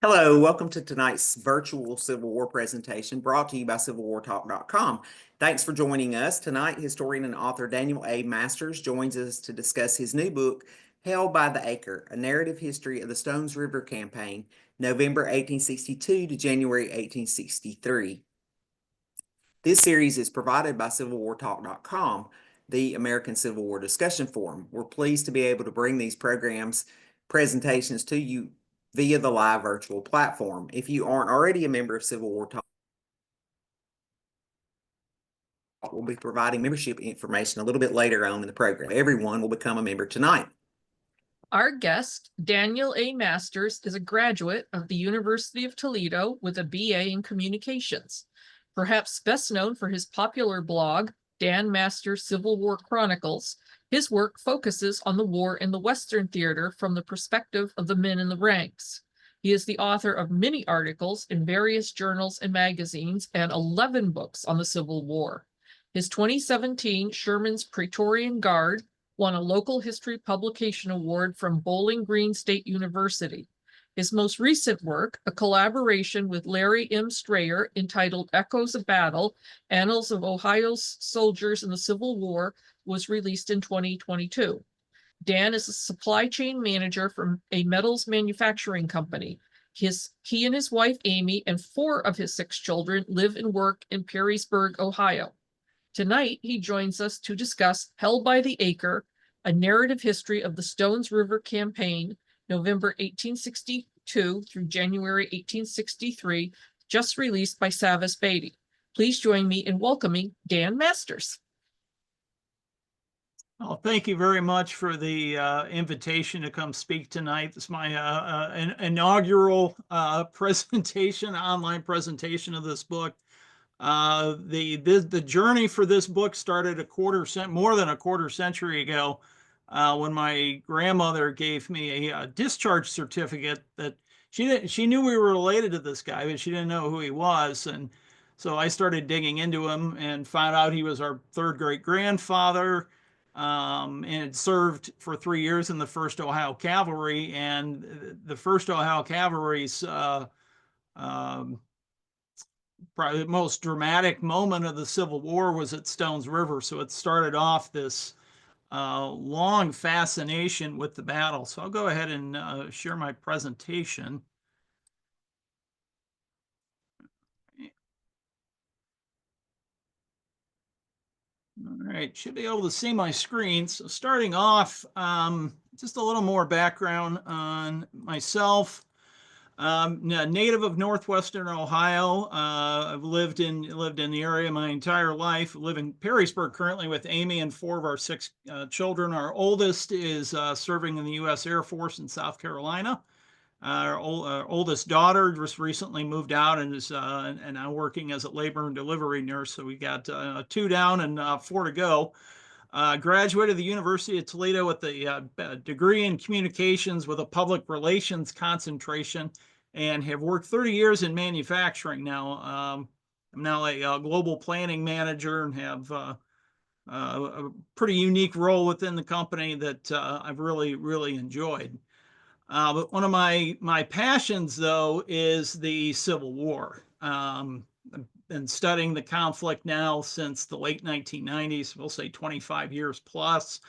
Hello, welcome to tonight's virtual Civil War presentation brought to you by CivilWarTalk.com. Thanks for joining us. Tonight, historian and author Daniel A. Masters joins us to discuss his new book, Held by the Acre, A Narrative History of the Stones River Campaign, November 1862 to January 1863. This series is provided by CivilWarTalk.com, the American Civil War discussion forum. We're pleased to be able to bring these presentations to you via the live virtual platform. If you aren't already a member of Civil War Talk, we'll be providing membership information a little bit later on in the program. Everyone will become a member tonight. Our guest, Daniel A. Masters, is a graduate of the University of Toledo with a BA in Communications. Perhaps best known for his popular blog, Dan Masters Civil War Chronicles, his work focuses on the war in the Western theater from the perspective of the men in the ranks. He is the author of many articles in various journals and magazines and 11 books on the Civil War. His 2017 Sherman's Praetorian Guard won a local history publication award from Bowling Green State University. His most recent work, a collaboration with Larry M. Strayer entitled Echoes of Battle, Annals of Ohio's Soldiers in the Civil War, was released in 2022. Dan is a supply chain manager from a metals manufacturing company. He and his wife, Amy, and 4 of his 6 children live and work in Perrysburg, Ohio. Tonight, he joins us to discuss Held by the Acre, a narrative history of the Stones River Campaign, November 1862 through January 1863, just released by Savas Beatty. Please join me in welcoming Dan Masters. Well, thank you very much for the invitation to come speak tonight. This is my inaugural presentation, online presentation of this book. The journey for this book started more than a quarter century ago, when my grandmother gave me a discharge certificate that she knew we were related to this guy, but she didn't know who he was. And so I started digging into him and found out he was our 3rd great grandfather, and had served for 3 years in the 1st Ohio Cavalry. And the 1st Ohio Cavalry's probably the most dramatic moment of the Civil War was at Stones River. So it started off this long fascination with the battle. So I'll go ahead and share my presentation. All right, should be able to see my screen. So starting off, just a little more background on myself. Native of northwestern Ohio. I've lived in the area my entire life. I live in Perrysburg currently with Amy and 4 of our 6 children. Our oldest is serving in the U.S. Air Force in South Carolina. Our oldest daughter just recently moved out and is now working as a labor and delivery nurse. So we got 2 down and 4 to go. Graduated the University of Toledo with a degree in communications with a public relations concentration, and have worked 30 years in manufacturing now. I'm now a global planning manager and have a pretty unique role within the company that I've really enjoyed. But one of my passions, though, is the Civil War. I've been studying the conflict now since the late 1990s, we'll say 25 years plus.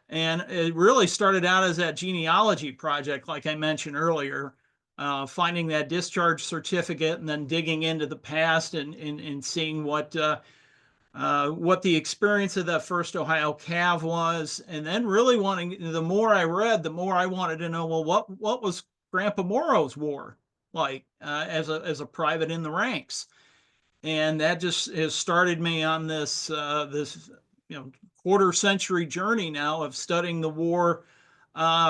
And it really started out as that genealogy project, like I mentioned earlier, finding that discharge certificate and then digging into the past and seeing what the experience of that 1st Ohio Cav was, and then really the more I read, the more I wanted to know, well, what was Grandpa Morrow's war like as a private in the ranks? And that just has started me on this quarter century journey now of studying the war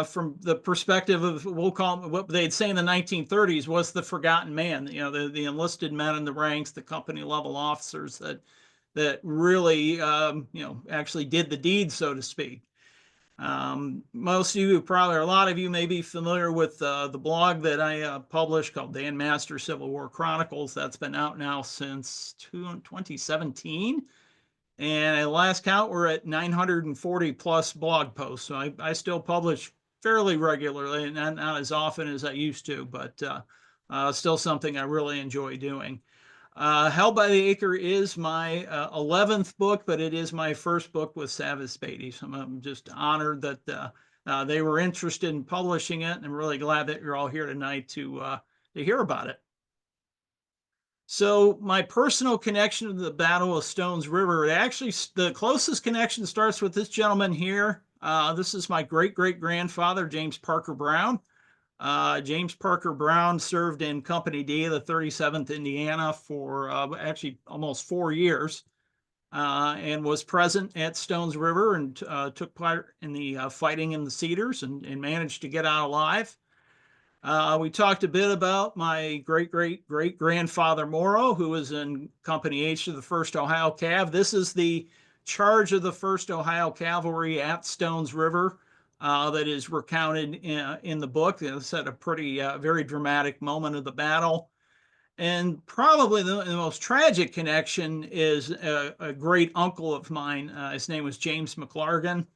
from the perspective of, we'll call them, what they'd say in the 1930s was the forgotten man. The enlisted men in the ranks, the company level officers that really actually did the deed, so to speak. Most of you, probably a lot of you, may be familiar with the blog that I published called Dan Masters Civil War Chronicles. That's been out now since 2017. And at last count, we're at 940 plus blog posts. So I still publish fairly regularly, not as often as I used to, but Still something I really enjoy doing. Hell by the Acre is my 11th book, but it is my first book with Savas Beatty. So I'm just honored that they were interested in publishing it, and I'm really glad that you're all here tonight to hear about it. So my personal connection to the Battle of Stones River, the closest connection starts with this gentleman here. This is my great-great-grandfather, James Parker Brown. James Parker Brown served in Company D, the 37th Indiana, for actually almost 4 years, and was present at Stones River and took part in the fighting in the Cedars and managed to get out alive. We talked a bit about my great-great-great-grandfather Morrow, who was in Company H of the 1st Ohio Cav. This is the charge of the 1st Ohio Cavalry at Stones River that is recounted in the book. It's at a pretty, very dramatic moment of the battle. And probably the most tragic connection is a great uncle of mine. His name was James McLargan.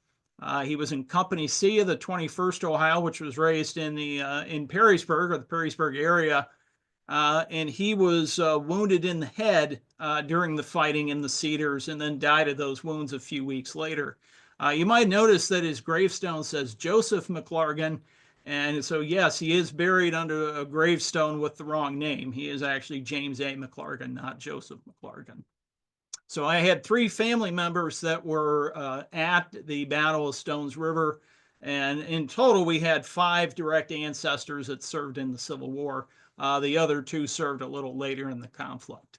He was in Company C of the 21st Ohio, which was raised in Perrysburg, or the Perrysburg area, and he was wounded in the head during the fighting in the Cedars, and then died of those wounds a few weeks later. You might notice that his gravestone says Joseph McLargan, and so yes, he is buried under a gravestone with the wrong name. He is actually James A. McLargan, not Joseph McLargan. So I had 3 family members that were at the Battle of Stones River, and in total we had 5 direct ancestors that served in the Civil War. The other 2 served a little later in the conflict.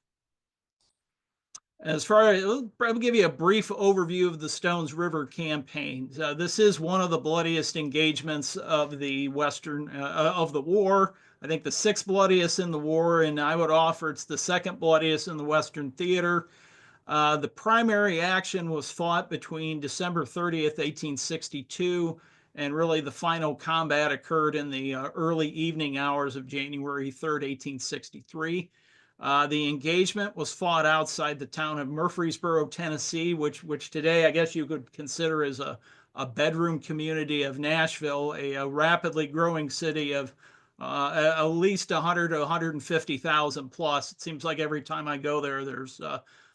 As far as, I'll give you a brief overview of the Stones River campaign. This is one of the bloodiest engagements of the war. I think the 6th bloodiest in the war, and I would offer it's the 2nd bloodiest in the Western theater. The primary action was fought between December 30th, 1862, and really the final combat occurred in the early evening hours of January 3rd, 1863. The engagement was fought outside the town of Murfreesboro, Tennessee, which today I guess you could consider as a bedroom community of Nashville, a rapidly growing city of at least 100 to 150,000 plus. It seems like every time I go there, there's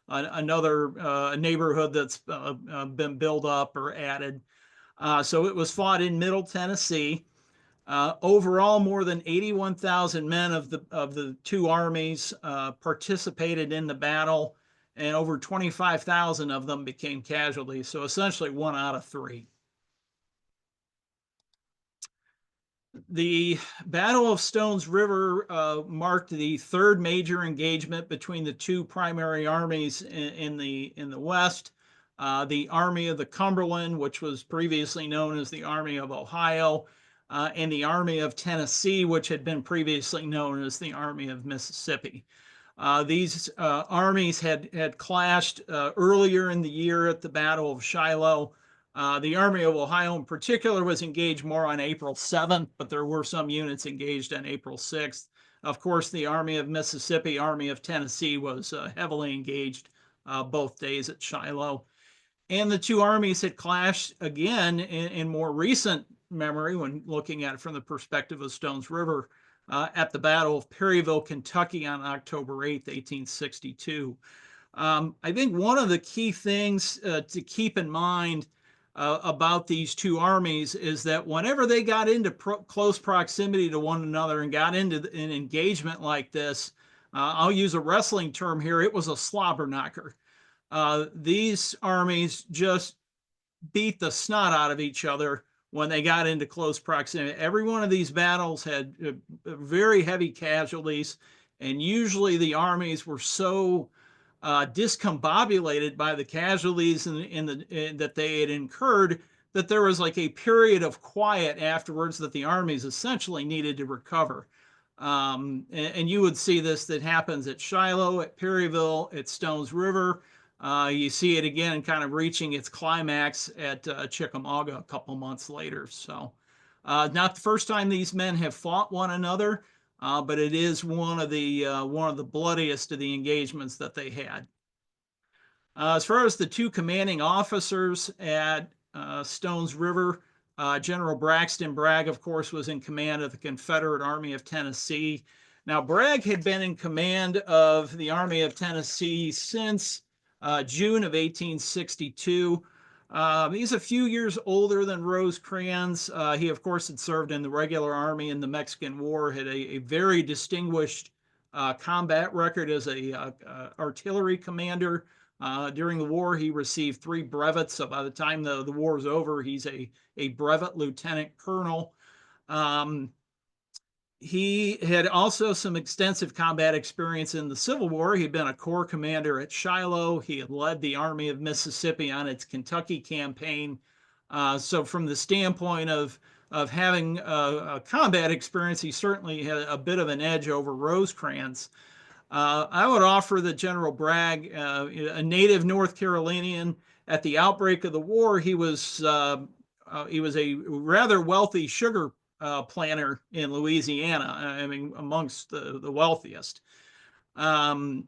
another neighborhood that's been built up or added. So it was fought in Middle Tennessee. Overall, more than 81,000 men of the 2 armies participated in the battle, and over 25,000 of them became casualties. So essentially 1 out of 3. The Battle of Stones River marked the 3rd major engagement between the 2 primary armies in the West. The Army of the Cumberland, which was previously known as the Army of Ohio, and the Army of Tennessee, which had been previously known as the Army of Mississippi. These armies had clashed earlier in the year at the Battle of Shiloh. The Army of Ohio in particular was engaged more on April 7th, but there were some units engaged on April 6th. Of course, the Army of Mississippi, Army of Tennessee was heavily engaged both days at Shiloh. And the 2 armies had clashed again in more recent memory, when looking at it from the perspective of Stones River, at the Battle of Perryville, Kentucky on October 8th, 1862. I think one of the key things to keep in mind about these 2 armies is that whenever they got into close proximity to one another and got into an engagement like this, I'll use a wrestling term here, it was a slobber knocker. These armies just beat the snot out of each other when they got into close proximity. Every one of these battles had very heavy casualties, and usually the armies were so discombobulated by the casualties that they had incurred that there was like a period of quiet afterwards that the armies essentially needed to recover. And you would see this that happens at Shiloh, at Perryville, at Stones River. You see it again kind of reaching its climax at Chickamauga a couple months later. So not the first time these men have fought one another, but it is one of the bloodiest of the engagements that they had. As far as the 2 commanding officers at Stones River, General Braxton Bragg, of course, was in command of the Confederate Army of Tennessee. Now, Bragg had been in command of the Army of Tennessee since June of 1862. He's a few years older than Rosecrans. He, of course, had served in the regular army in the Mexican War, had a very distinguished combat record as a artillery commander. During the war, he received 3 brevets. So by the time the war is over, he's a brevet lieutenant colonel. He had also some extensive combat experience in the Civil War. He'd been a corps commander at Shiloh. He had led the Army of Mississippi on its Kentucky campaign. So from the standpoint of having a combat experience, he certainly had a bit of an edge over Rosecrans. I would offer that General Bragg, a native North Carolinian, at the outbreak of the war, he was a rather wealthy sugar planter in Louisiana. I mean, amongst the wealthiest. Bragg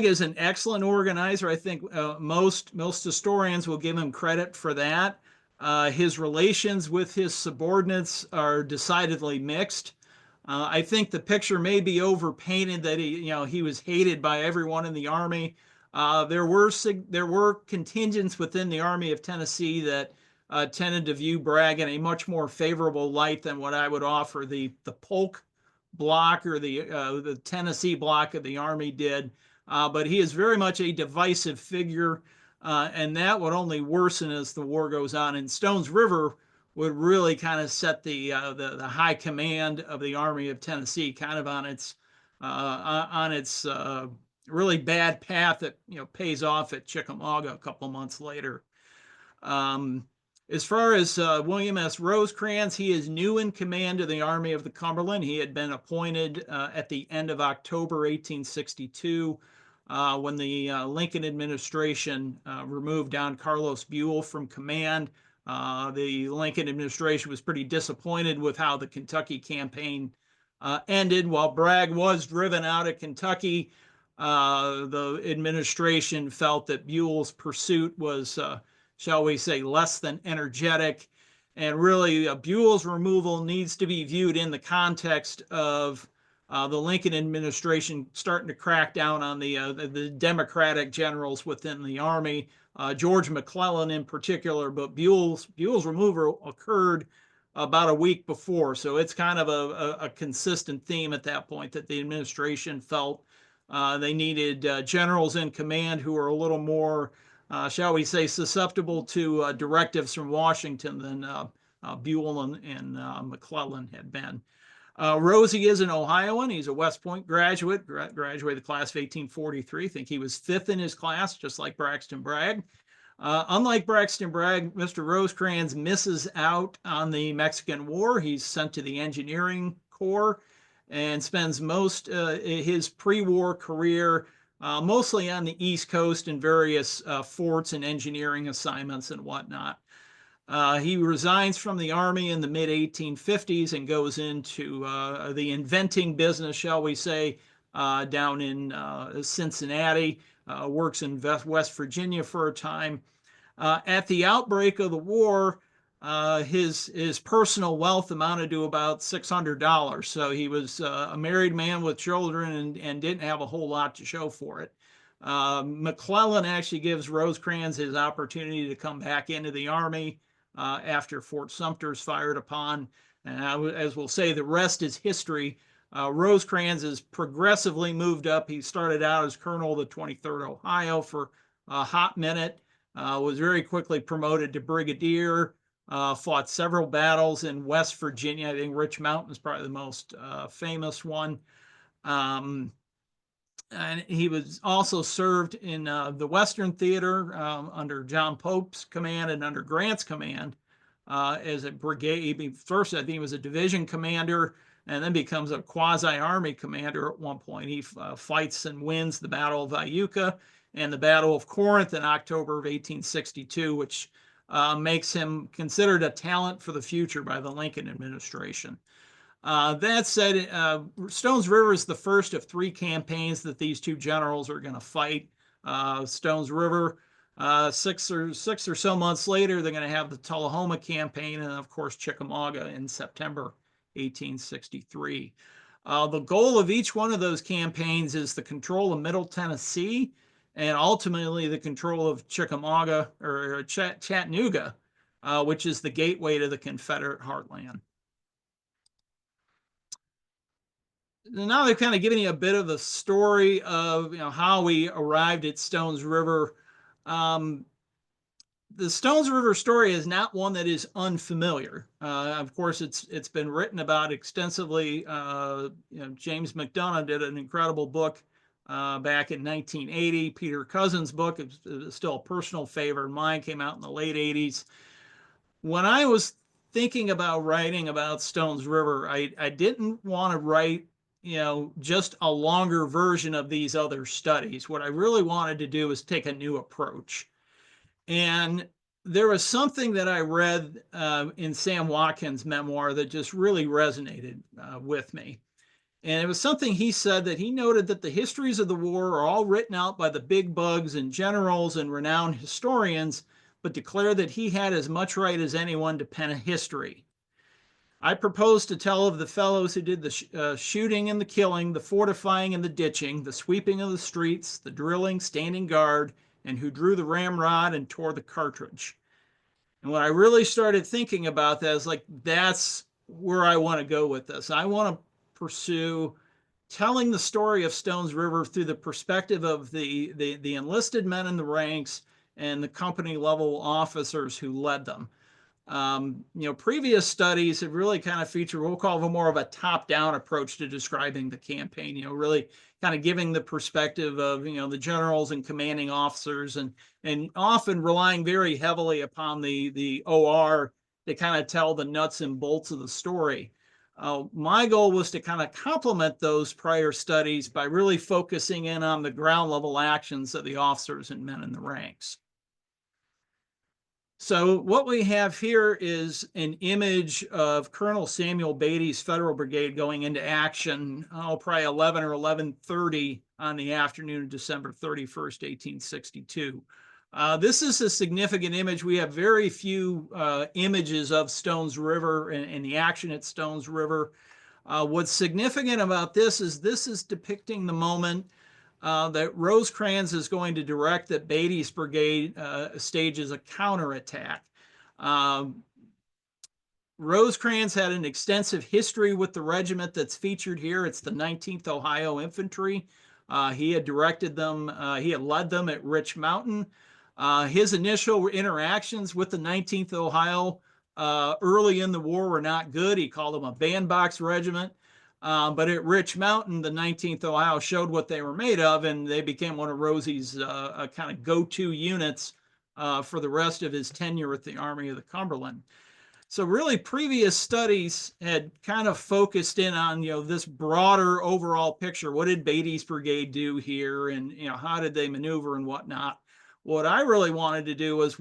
is an excellent organizer. I think most historians will give him credit for that. His relations with his subordinates are decidedly mixed. I think the picture may be overpainted that he was hated by everyone in the army. There were contingents within the Army of Tennessee that tended to view Bragg in a much more favorable light than what I would offer the Polk block or the Tennessee block of the Army did. But he is very much a divisive figure, and that would only worsen as the war goes on. And Stones River would really kind of set the high command of the Army of Tennessee kind of on its really bad path that pays off at Chickamauga a couple months later. As far as William S. Rosecrans, he is new in command of the Army of the Cumberland. He had been appointed at the end of October 1862 when the Lincoln administration removed Don Carlos Buell from command. The Lincoln administration was pretty disappointed with how the Kentucky campaign ended. While Bragg was driven out of Kentucky, the administration felt that Buell's pursuit was shall we say, less than energetic. And really, Buell's removal needs to be viewed in the context of the Lincoln administration starting to crack down on the Democratic generals within the Army, George McClellan in particular, but Buell's removal occurred about a week before. So it's kind of a consistent theme at that point that the administration felt they needed generals in command who are a little more shall we say, susceptible to directives from Washington than Buell and McClellan had been. Rosie is an Ohioan. He's a West Point graduate, graduated the class of 1843. I think he was 5th in his class, just like Braxton Bragg. Unlike Braxton Bragg, Mr. Rosecrans misses out on the Mexican War. He's sent to the engineering corps and spends most his pre-war career mostly on the East Coast in various forts and engineering assignments and whatnot. He resigns from the Army in the mid-1850s and goes into the inventing business, shall we say, down in Cincinnati, works in West Virginia for a time. At the outbreak of the war, his personal wealth amounted to about $600. So he was a married man with children and didn't have a whole lot to show for it. McClellan actually gives Rosecrans his opportunity to come back into the Army after Fort Sumter's fired upon. And as we'll say, the rest is history. Rosecrans has progressively moved up. He started out as Colonel of the 23rd Ohio for a hot minute, was very quickly promoted to Brigadier, fought several battles in West Virginia. I think Rich Mountain is probably the most famous one. And he was also served in the Western Theater under John Pope's command and under Grant's command as a brigade. First, I think he was a division commander and then becomes a quasi-army commander at one point. He fights and wins the Battle of Iuka and the Battle of Corinth in October of 1862, which makes him considered a talent for the future by the Lincoln administration. That said, Stones River is the first of 3 campaigns that these two generals are going to fight. Stones River, 6 or so months later, they're going to have the Tullahoma campaign, and of course Chickamauga in September 1863. The goal of each one of those campaigns is the control of Middle Tennessee and ultimately the control of Chickamauga or Chattanooga, which is the gateway to the Confederate heartland. Now they've kind of given you a bit of the story of how we arrived at Stones River. The Stones River story is not one that is unfamiliar. Of course, it's been written about extensively. James McDonough did an incredible book back in 1980. Peter Cousins' book is still a personal favorite of mine, came out in the late 80s. When I was thinking about writing about Stones River, I didn't want to write just a longer version of these other studies. What I really wanted to do was take a new approach. And there was something that I read in Sam Watkins' memoir that just really resonated with me. And it was something he said, that he noted that the histories of the war are all written out by the big bugs and generals and renowned historians, but declared that he had as much right as anyone to pen a history. I propose to tell of the fellows who did the shooting and the killing, the fortifying and the ditching, the sweeping of the streets, the drilling, standing guard, and who drew the ramrod and tore the cartridge. And when I really started thinking about that, I was like, that's where I want to go with this. I want to pursue telling the story of Stones River through the perspective of the enlisted men in the ranks and the company level officers who led them. Previous studies have really kind of featured, we'll call it more of a top-down approach to describing the campaign, really kind of giving the perspective of, the generals and commanding officers and often relying very heavily upon the OR to kind of tell the nuts and bolts of the story. My goal was to kind of complement those prior studies by really focusing in on the ground level actions of the officers and men in the ranks. So what we have here is an image of Colonel Samuel Beatty's Federal Brigade going into action, probably 11 or 11:30 on the afternoon of December 31st, 1862. This is a significant image. We have very few images of Stones River and the action at Stones River. What's significant about this is depicting the moment that Rosecrans is going to direct that Beatty's brigade stages a counterattack. Rosecrans had an extensive history with the regiment that's featured here. It's the 19th Ohio Infantry. He had directed them, he had led them at Rich Mountain. His initial interactions with the 19th Ohio early in the war were not good. He called them a bandbox regiment. But at Rich Mountain, the 19th Ohio showed what they were made of, and they became one of Rosie's kind of go-to units for the rest of his tenure with the Army of the Cumberland. So really, previous studies had kind of focused in on, this broader overall picture. What did Beatty's brigade do here, and how did they maneuver and whatnot? What I really wanted to do was,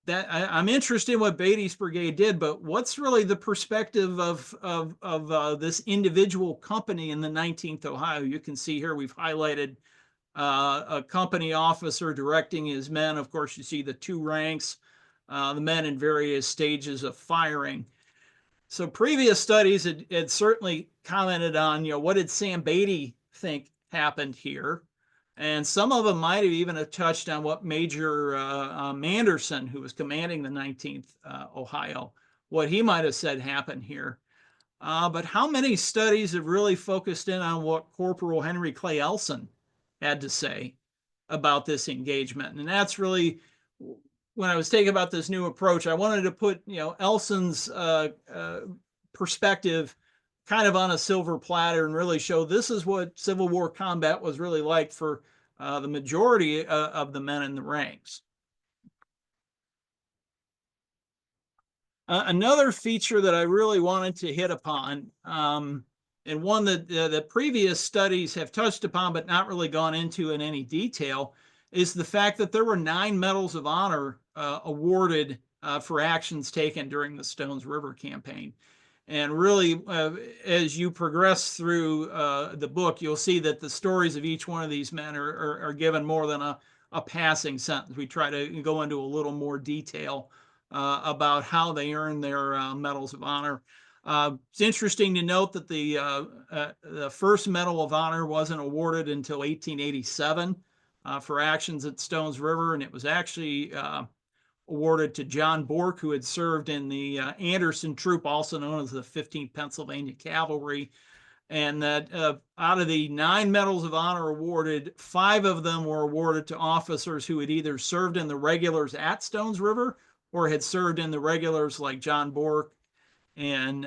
that I'm interested in what Beatty's brigade did, but what's really the perspective of this individual company in the 19th Ohio? You can see here we've highlighted a company officer directing his men. Of course, you see the two ranks, the men in various stages of firing. So previous studies had certainly commented on, what did Sam Beatty think happened here? And some of them might have even touched on what Major Manderson, who was commanding the 19th Ohio, what he might have said happened here. But how many studies have really focused in on what Corporal Henry Clay Elson had to say about this engagement? And that's really, when I was thinking about this new approach, I wanted to put, Elson's perspective kind of on a silver platter and really show this is what Civil War combat was really like for the majority of the men in the ranks. Another feature that I really wanted to hit upon, and one that the previous studies have touched upon but not really gone into in any detail, is the fact that there were 9 medals of honor awarded for actions taken during the Stones River campaign. And really, as you progress through the book, you'll see that the stories of each one of these men are given more than a passing sentence. We try to go into a little more detail about how they earned their medals of honor. It's interesting to note that the first Medal of Honor wasn't awarded until 1887 for actions at Stones River, and it was actually awarded to John Bork, who had served in the Anderson Troop, also known as the 15th Pennsylvania Cavalry. And that out of the 9 Medals of Honor awarded, 5 of them were awarded to officers who had either served in the regulars at Stones River or had served in the regulars like John Bork and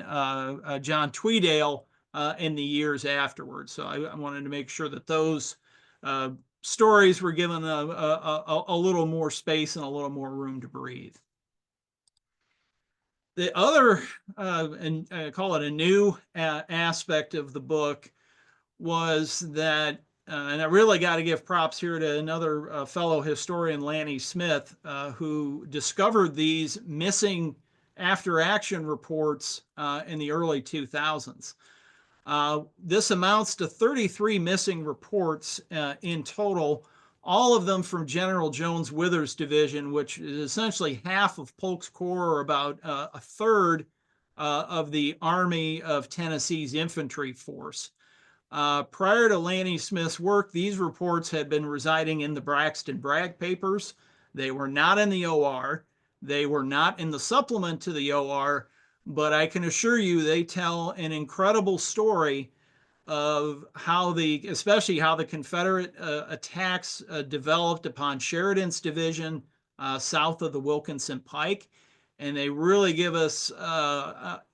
John Tweedale in the years afterwards. So I wanted to make sure that those stories were given a little more space and a little more room to breathe. The other, and I call it a new aspect of the book, was that, and I really got to give props here to another fellow historian, Lanny Smith, who discovered these missing after-action reports in the early 2000s. This amounts to 33 missing reports in total, all of them from General Jones Withers' division, which is essentially half of Polk's Corps, or about a third of the Army of Tennessee's infantry force. Prior to Lanny Smith's work, these reports had been residing in the Braxton Bragg papers. They were not in the OR. They were not in the supplement to the OR, but I can assure you they tell an incredible story of how especially how the Confederate attacks developed upon Sheridan's division south of the Wilkinson Pike. And they really give us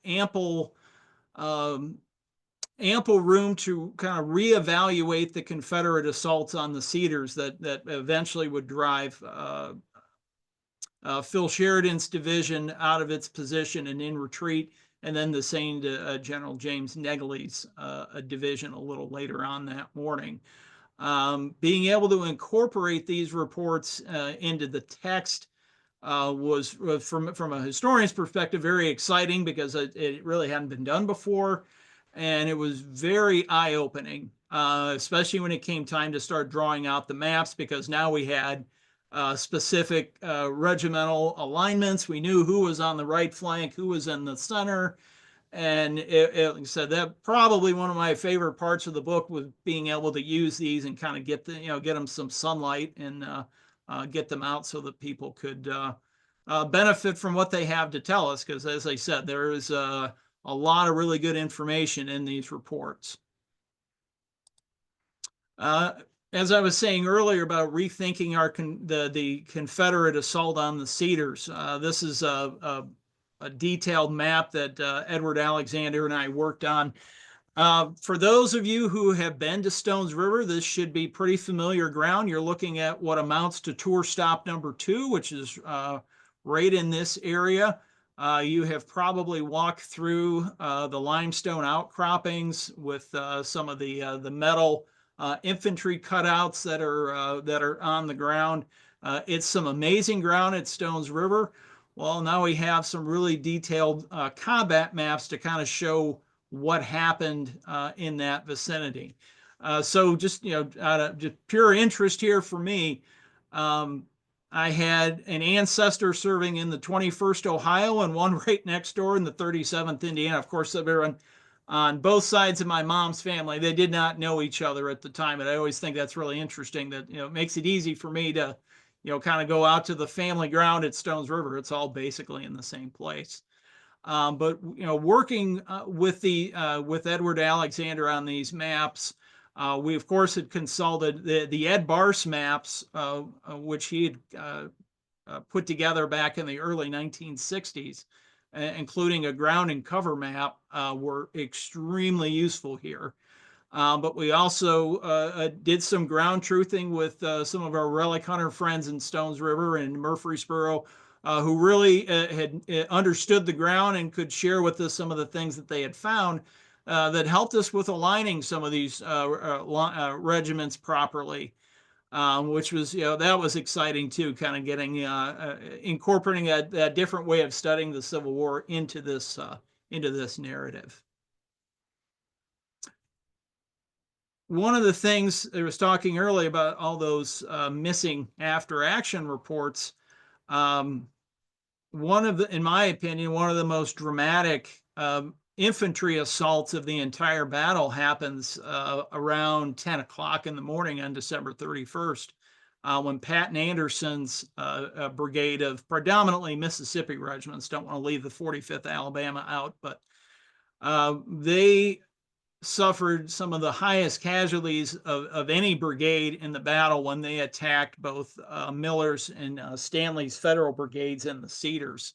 ample room to kind of reevaluate the Confederate assaults on the Cedars that eventually would drive Phil Sheridan's division out of its position and in retreat, and then the same to General James Negley's division a little later on that morning. Being able to incorporate these reports into the text was from a historian's perspective very exciting, because it really hadn't been done before, and it was very eye-opening, especially when it came time to start drawing out the maps, because now we had specific regimental alignments. We knew who was on the right flank, who was in the center. And like I said, that probably one of my favorite parts of the book was being able to use these and kind of get them some sunlight and get them out so that people could benefit from what they have to tell us. Because as I said, there is a lot of really good information in these reports. As I was saying earlier about rethinking the Confederate assault on the Cedars, this is a detailed map that Edward Alexander and I worked on. For those of you who have been to Stones River, this should be pretty familiar ground. You're looking at what amounts to tour stop number 2, which is right in this area. You have probably walked through the limestone outcroppings with some of the metal infantry cutouts that are on the ground. It's some amazing ground at Stones River. Well, now we have some really detailed combat maps to kind of show what happened in that vicinity. So just, out of just pure interest here for me, I had an ancestor serving in the 21st Ohio and one right next door in the 37th Indiana. Of course, they're on both sides of my mom's family. They did not know each other at the time. And I always think that's really interesting that, it makes it easy for me to, kind of go out to the family ground at Stones River. It's all basically in the same place. But, working with Edward Alexander on these maps, we of course had consulted the Ed Barse maps, which he had put together back in the early 1960s. Including a ground and cover map, were extremely useful here. But we also did some ground truthing with some of our relic hunter friends in Stones River and Murfreesboro, who really had understood the ground and could share with us some of the things that they had found that helped us with aligning some of these regiments properly. Which was, that was exciting too, kind of getting, incorporating that different way of studying the Civil War into this narrative. One of the things I was talking earlier about all those missing after action reports, in my opinion, one of the most dramatic infantry assaults of the entire battle happens around 10 o'clock in the morning on December 31st, when Patton Anderson's brigade of predominantly Mississippi regiments, don't want to leave the 45th Alabama out, but they suffered some of the highest casualties of any brigade in the battle when they attacked both Miller's and Stanley's Federal brigades and the Cedars.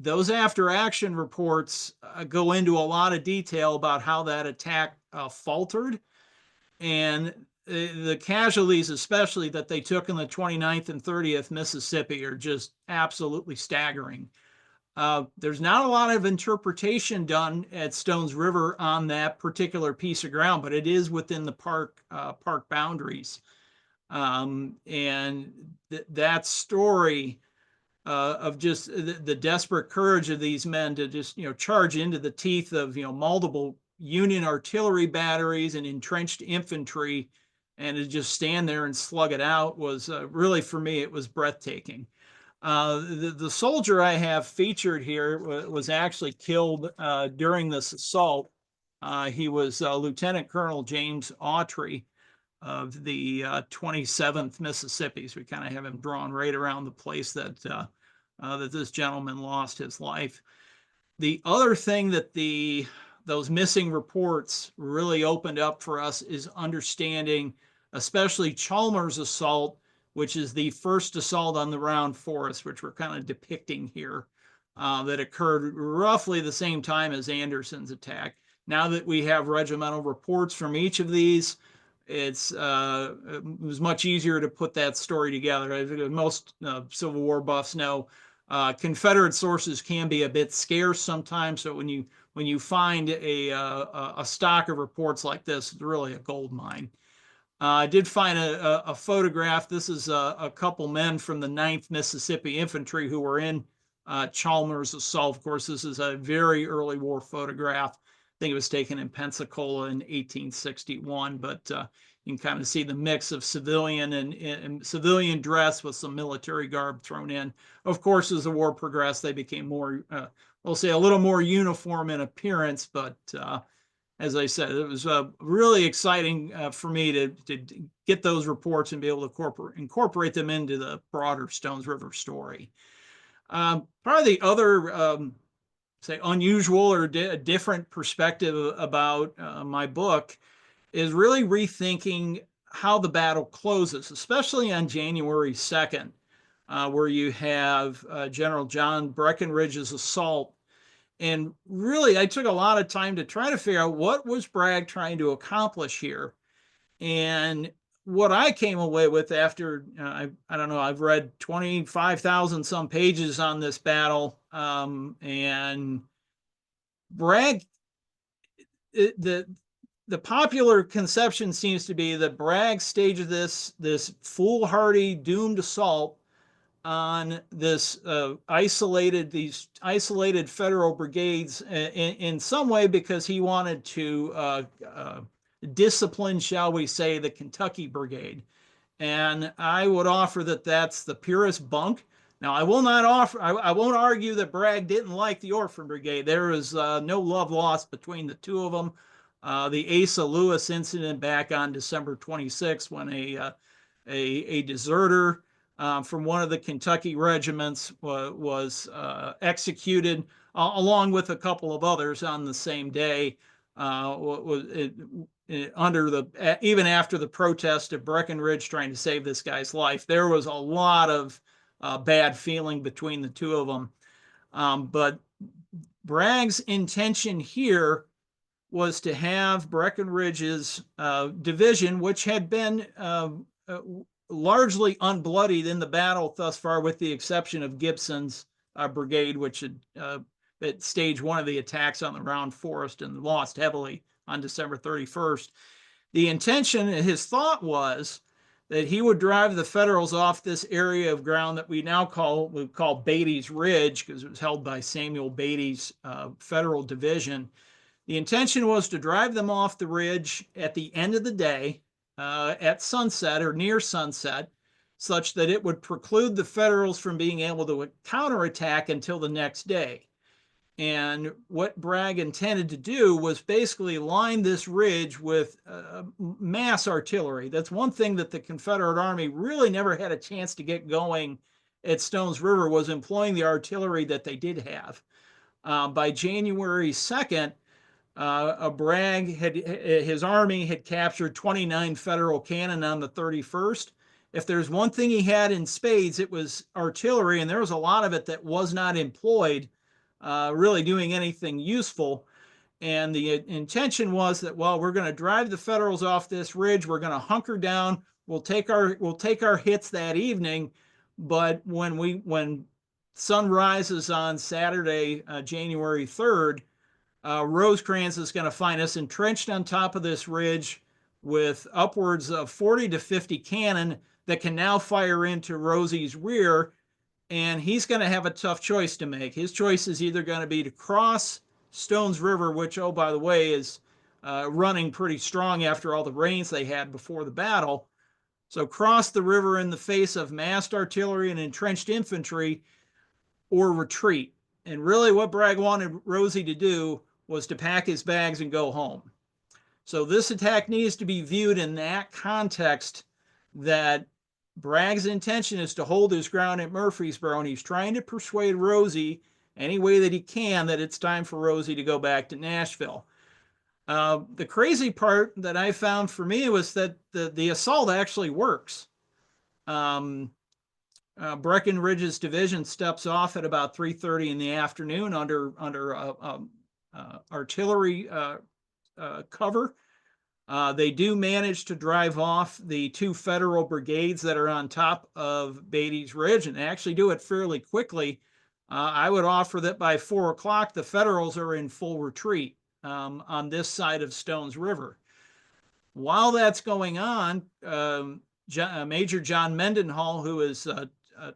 Those after action reports go into a lot of detail about how that attack faltered, and the casualties, especially that they took in the 29th and 30th Mississippi, are just absolutely staggering. There's not a lot of interpretation done at Stones River on that particular piece of ground, but it is within the park boundaries. And that story of just the desperate courage of these men to just, charge into the teeth of, multiple Union artillery batteries and entrenched infantry, and to just stand there and slug it out was really, for me, it was breathtaking. The soldier I have featured here was actually killed during this assault. He was Lieutenant Colonel James Autry of the 27th Mississippi. So we kind of have him drawn right around the place that this gentleman lost his life. The other thing that those missing reports really opened up for us is understanding, especially Chalmers' assault, which is the first assault on the Round Forest, which we're kind of depicting here, that occurred roughly the same time as Anderson's attack. Now that we have regimental reports from each of these, it was much easier to put that story together. Most Civil War buffs know Confederate sources can be a bit scarce sometimes, so when you find a stock of reports like this, it's really a gold mine. I did find a photograph. This is a couple men from the 9th Mississippi Infantry who were in Chalmers' assault. Of course, this is a very early war photograph. I think it was taken in Pensacola in 1861, but you can kind of see the mix of civilian and civilian dress with some military garb thrown in. Of course, as the war progressed, they became more, we'll say, a little more uniform in appearance, but as I said, it was really exciting for me to get those reports and be able to incorporate them into the broader Stones River story. Probably the other, say, unusual or different perspective about my book is really rethinking how the battle closes, especially on January 2nd, where you have General John Breckinridge's assault. And really, I took a lot of time to try to figure out what was Bragg trying to accomplish here. And what I came away with after, I don't know, I've read 25,000 some pages on this battle. And Bragg, the popular conception seems to be that Bragg staged this foolhardy, doomed assault on these isolated Federal brigades in some way because he wanted to discipline, shall we say, the Kentucky Brigade. And I would offer that that's the purest bunk. Now, I won't argue that Bragg didn't like the Orphan Brigade. There was no love lost between the two of them. The Asa Lewis incident back on December 26th, when a deserter from one of the Kentucky regiments was executed, along with a couple of others on the same day. Even after the protest of Breckinridge trying to save this guy's life, there was a lot of bad feeling between the two of them. But Bragg's intention here was to have Breckinridge's division, which had been largely unbloodied in the battle thus far, with the exception of Gibson's brigade, which had at stage one of the attacks on the Round Forest and lost heavily on December 31st. The intention, his thought was that he would drive the Federals off this area of ground that we call Beatty's Ridge, because it was held by Samuel Beatty's Federal division. The intention was to drive them off the ridge at the end of the day, at sunset or near sunset, such that it would preclude the Federals from being able to counterattack until the next day. And what Bragg intended to do was basically line this ridge with mass artillery. That's one thing that the Confederate Army really never had a chance to get going at Stones River, was employing the artillery that they did have. By January 2nd, Bragg his army had captured 29 Federal cannon on the 31st. If there's one thing he had in spades, it was artillery, and there was a lot of it that was not employed really doing anything useful. And the intention was that, well, we're going to drive the Federals off this ridge. We're going to hunker down. We'll take our hits that evening. But when sun rises on Saturday, January 3rd, Rosecrans is going to find us entrenched on top of this ridge with upwards of 40 to 50 cannon that can now fire into Rosie's rear. And he's going to have a tough choice to make. His choice is either going to be to cross Stones River, which, oh, by the way, is running pretty strong after all the rains they had before the battle. So cross the river in the face of massed artillery and entrenched infantry, or retreat. And really what Bragg wanted Rosie to do was to pack his bags and go home. So this attack needs to be viewed in that context, that Bragg's intention is to hold his ground at Murfreesboro, and he's trying to persuade Rosie any way that he can that it's time for Rosie to go back to Nashville. The crazy part that I found for me was that the assault actually works. Breckinridge's division steps off at about 3:30 in the afternoon under artillery cover. They do manage to drive off the two Federal brigades that are on top of Beatty's Ridge, and they actually do it fairly quickly. I would offer that by 4 o'clock, the Federals are in full retreat on this side of Stones River. While that's going on, Major John Mendenhall, who is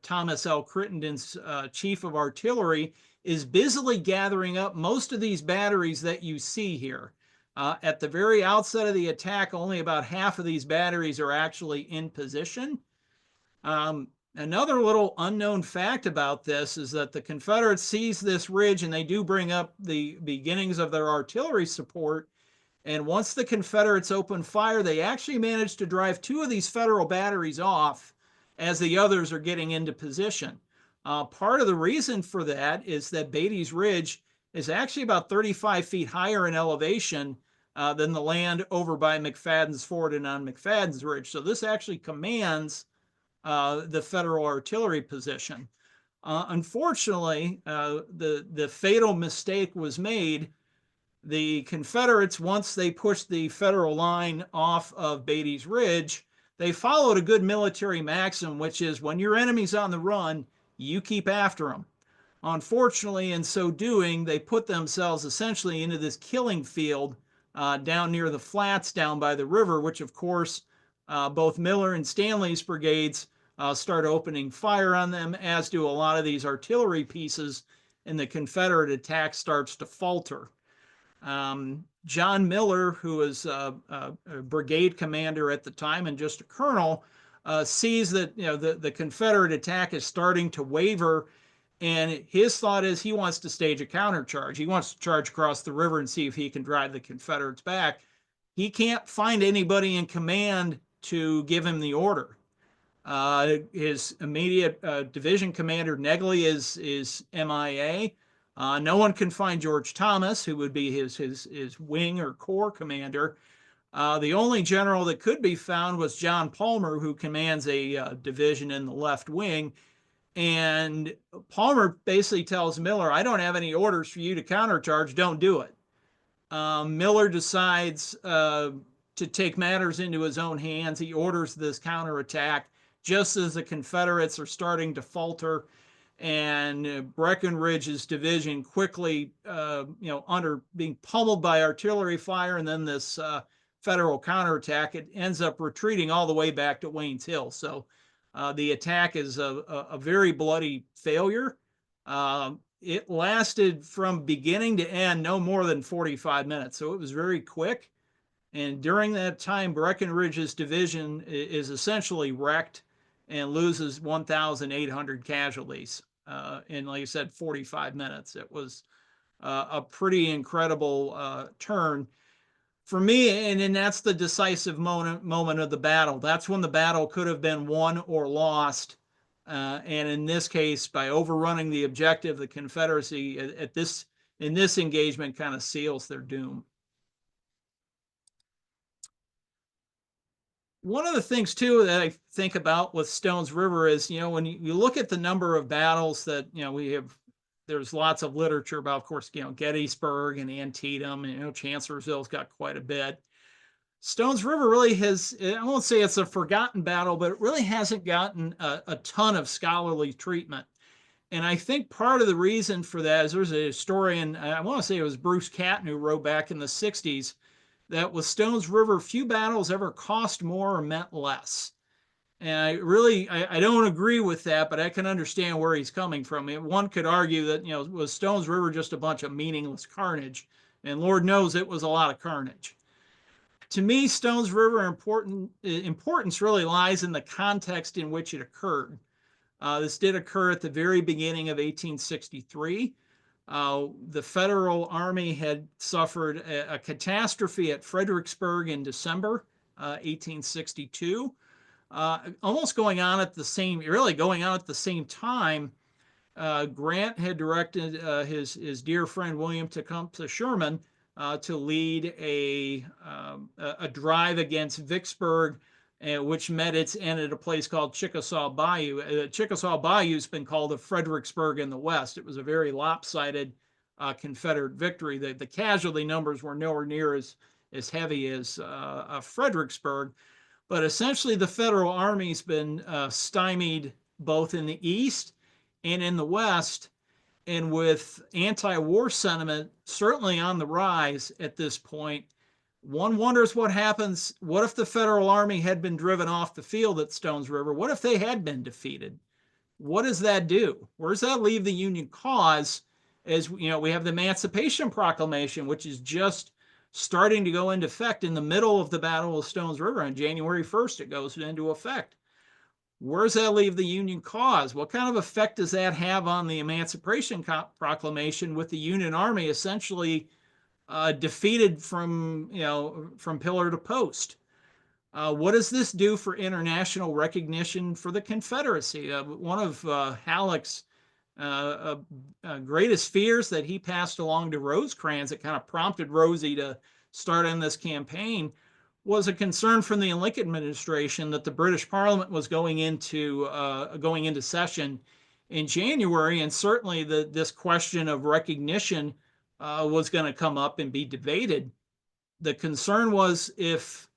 Thomas L. Crittenden's chief of artillery, is busily gathering up most of these batteries that you see here. At the very outset of the attack, only about half of these batteries are actually in position. Another little unknown fact about this is that the Confederates seize this ridge, and they do bring up the beginnings of their artillery support. And once the Confederates open fire, they actually manage to drive 2 of these Federal batteries off as the others are getting into position. Part of the reason for that is that Beatty's Ridge is actually about 35 feet higher in elevation than the land over by McFadden's Ford and on McFadden's Ridge. So this actually commands the Federal artillery position. Unfortunately, the fatal mistake was made. The Confederates, once they pushed the Federal line off of Beatty's Ridge, they followed a good military maxim, which is when your enemy's on the run, you keep after them. Unfortunately, in so doing, they put themselves essentially into this killing field down near the flats down by the river, which of course both Miller and Stanley's brigades start opening fire on them, as do a lot of these artillery pieces, and the Confederate attack starts to falter. John Miller, who was a brigade commander at the time and just a colonel, sees that the Confederate attack is starting to waver, and his thought is he wants to stage a countercharge. He wants to charge across the river and see if he can drive the Confederates back. He can't find anybody in command to give him the order. His immediate division commander, Negley, is MIA. No one can find George Thomas, who would be his wing or corps commander. The only general that could be found was John Palmer, who commands a division in the left wing. And Palmer basically tells Miller, I don't have any orders for you to countercharge, don't do it. Miller decides to take matters into his own hands. He orders this counterattack just as the Confederates are starting to falter, and Breckinridge's division quickly, under being pummeled by artillery fire and then this Federal counterattack, it ends up retreating all the way back to Wayne's Hill. So the attack is a very bloody failure. It lasted from beginning to end no more than 45 minutes, so it was very quick. And during that time, Breckinridge's division is essentially wrecked and loses 1,800 casualties in, like I said, 45 minutes. It was a pretty incredible turn for me. And then that's the decisive moment of the battle. That's when the battle could have been won or lost. And in this case, by overrunning the objective, the Confederacy in this engagement kind of seals their doom. One of the things too that I think about with Stones River is, when you look at the number of battles that, we have, there's lots of literature about, of course, Gettysburg and Antietam, and, Chancellorsville's got quite a bit. Stones River really has, I won't say it's a forgotten battle, but it really hasn't gotten a ton of scholarly treatment. And I think part of the reason for that is there's a historian, I want to say it was Bruce Catton, who wrote back in the 60s, that with Stones River, few battles ever cost more or meant less. And I don't agree with that, but I can understand where he's coming from. One could argue that, was Stones River just a bunch of meaningless carnage? And Lord knows it was a lot of carnage. To me, Stones River importance really lies in the context in which it occurred. This did occur at the very beginning of 1863. The Federal Army had suffered a catastrophe at Fredericksburg in December 1862. Almost going on at the same time. Grant had directed his dear friend William Tecumseh Sherman to lead a drive against Vicksburg, which met its end at a place called Chickasaw Bayou. Chickasaw Bayou's been called the Fredericksburg in the West. It was a very lopsided Confederate victory. The casualty numbers were nowhere near as heavy as Fredericksburg, but essentially the Federal Army's been stymied both in the East and in the West, and with anti-war sentiment certainly on the rise at this point. One wonders what happens. What if the Federal Army had been driven off the field at Stones River? What if they had been defeated? What does that do? Where does that leave the Union cause? As we have the Emancipation Proclamation, which is just starting to go into effect in the middle of the Battle of Stones River. On January 1st, it goes into effect. Where does that leave the Union cause? What kind of effect does that have on the Emancipation Proclamation, with the Union Army essentially defeated from pillar to post? What does this do for international recognition for the Confederacy? One of Halleck's greatest fears that he passed along to Rosecrans, that kind of prompted Rosie to start on this campaign, was a concern from the Lincoln administration that the British Parliament was going into session in January, and certainly this question of recognition was going to come up and be debated. The concern was, if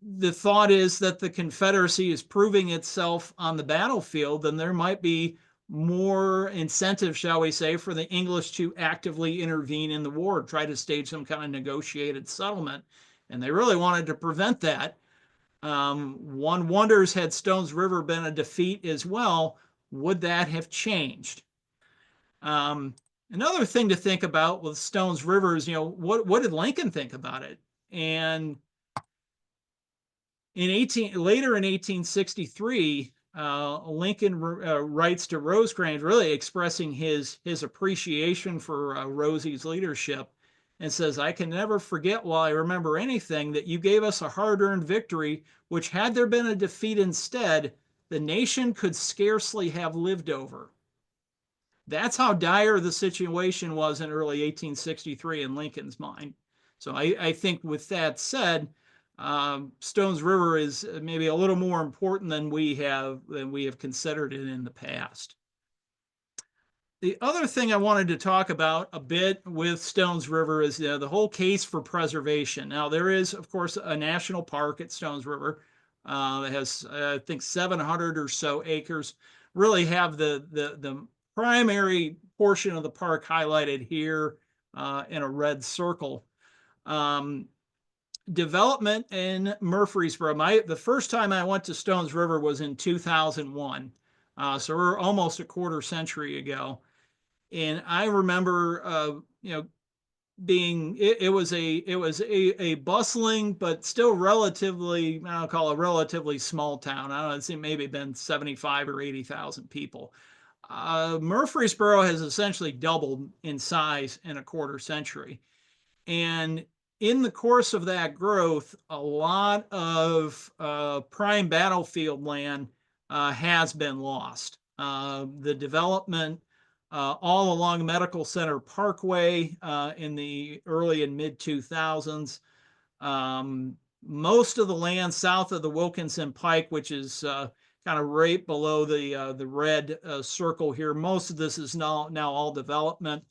the thought is that the Confederacy is proving itself on the battlefield, then there might be more incentive, shall we say, for the English to actively intervene in the war, try to stage some kind of negotiated settlement. And they really wanted to prevent that. One wonders, had Stones River been a defeat as well, would that have changed? Another thing to think about with Stones River is, what did Lincoln think about it? And later in 1863, Lincoln writes to Rosecrans, really expressing his appreciation for Rosie's leadership, and says, "I can never forget, while I remember anything, that you gave us a hard-earned victory, which, had there been a defeat instead, the nation could scarcely have lived over." That's how dire the situation was in early 1863 in Lincoln's mind. So I think, with that said, Stones River is maybe a little more important than we have considered it in the past. The other thing I wanted to talk about a bit with Stones River is the whole case for preservation. Now, there is, of course, a national park at Stones River. It has, I think, 700 or so acres. Really have the primary portion of the park highlighted here in a red circle. Development in Murfreesboro. The first time I went to Stones River was in 2001. So we're almost a quarter century ago. And I remember, it was a bustling, but still relatively, I'll call it a relatively small town. I don't know, it's maybe been 75 or 80,000 people. Murfreesboro has essentially doubled in size in a quarter century. And in the course of that growth, a lot of prime battlefield land has been lost. The development all along Medical Center Parkway in the early and mid 2000s. Most of the land south of the Wilkinson Pike, which is kind of right below the red circle here, most of this is now all development.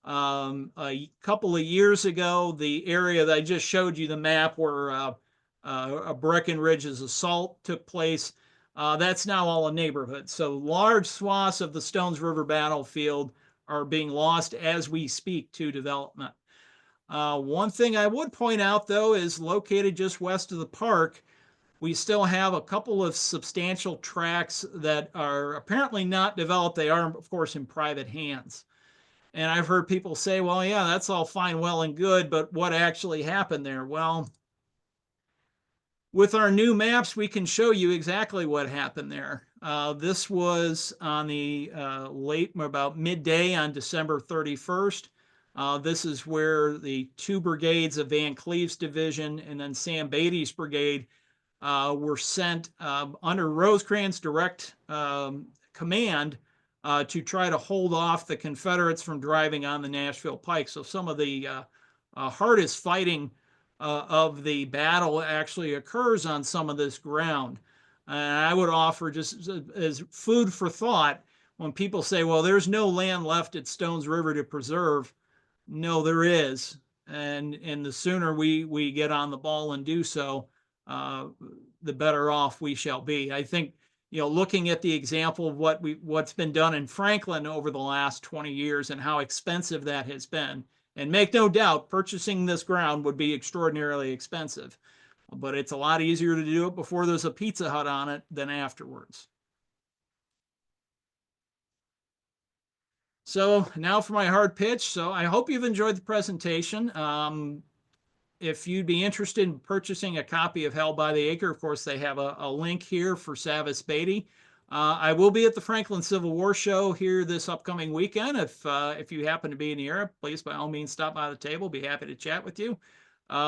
A couple of years ago, the area that I just showed you the map where a Breckenridge's assault took place, that's now all a neighborhood. So large swaths of the Stones River battlefield are being lost as we speak to development. One thing I would point out, though, is located just west of the park, we still have a couple of substantial tracts that are apparently not developed. They are, of course, in private hands. And I've heard people say, well, yeah, that's all fine, well, and good, but what actually happened there? Well, with our new maps, we can show you exactly what happened there. This was on the about midday on December 31st. This is where the 2 brigades of Van Cleve's division and then Sam Beatty's brigade were sent under Rosecrans' direct command to try to hold off the Confederates from driving on the Nashville Pike. So some of the hardest fighting of the battle actually occurs on some of this ground. And I would offer, just as food for thought, when people say, well, there's no land left at Stones River to preserve, no, there is. And the sooner we get on the ball and do so, the better off we shall be. I think, looking at the example of what's been done in Franklin over the last 20 years and how expensive that has been, and make no doubt, purchasing this ground would be extraordinarily expensive, but it's a lot easier to do it before there's a Pizza Hut on it than afterwards. So now for my hard pitch. So I hope you've enjoyed the presentation. If you'd be interested in purchasing a copy of Held by the Acre, of course, they have a link here for Savas Beatty. I will be at the Franklin Civil War Show here this upcoming weekend. If you happen to be in the area, please, by all means, stop by the table. Be happy to chat with you.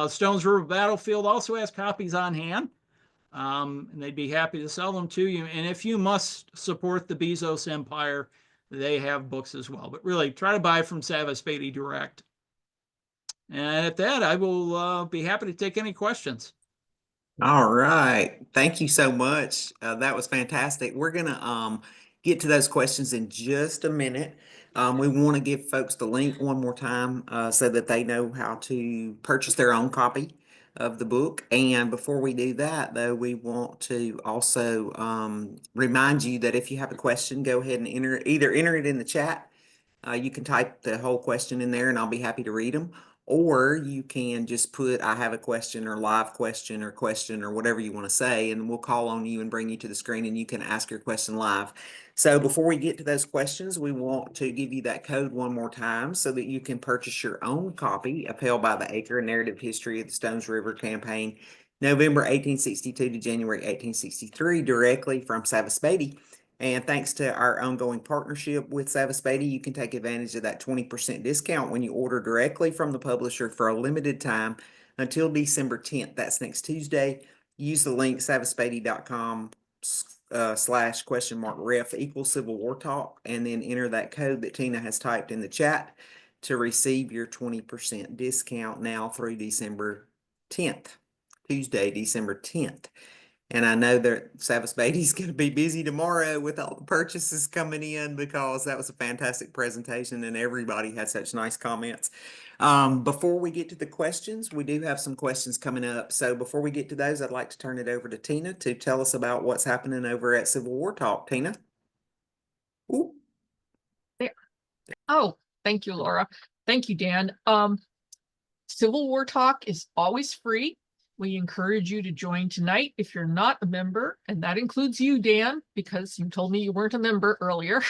Stones River Battlefield also has copies on hand, and they'd be happy to sell them to you. And if you must support the Bezos Empire, they have books as well. But really, try to buy from Savas Beatty direct. And at that, I will be happy to take any questions. All right. Thank you so much. That was fantastic. We're going to get to those questions in just a minute. We want to give folks the link one more time so that they know how to purchase their own copy of the book. And before we do that, though, we want to also remind you that if you have a question, go ahead and either enter it in the chat. You can type the whole question in there and I'll be happy to read them. Or you can just put, I have a question or live question or whatever you want to say, and we'll call on you and bring you to the screen and you can ask your question live. So before we get to those questions, we want to give you that code one more time so that you can purchase your own copy of Held by the Acre, A Narrative History of the Stones River Campaign, November 1862 to January 1863, directly from Savas Beatty. And thanks to our ongoing partnership with Savas Beatty, you can take advantage of that 20% discount when you order directly from the publisher for a limited time until December 10th. That's next Tuesday. Use the link savasbeatty.com /ref equals Civil War Talk, and then enter that code that Tina has typed in the chat to receive your 20% discount now through December 10th, Tuesday, December 10th. And I know that Savas Beatty's going to be busy tomorrow with all the purchases coming in because that was a fantastic presentation and everybody had such nice comments. Before we get to the questions, we do have some questions coming up. So before we get to those, I'd like to turn it over to Tina to tell us about what's happening over at Civil War Talk. Tina? Ooh. There. Oh, thank you, Laura. Thank you, Dan. Civil War Talk is always free. We encourage you to join tonight if you're not a member, and that includes you, Dan, because you told me you weren't a member earlier.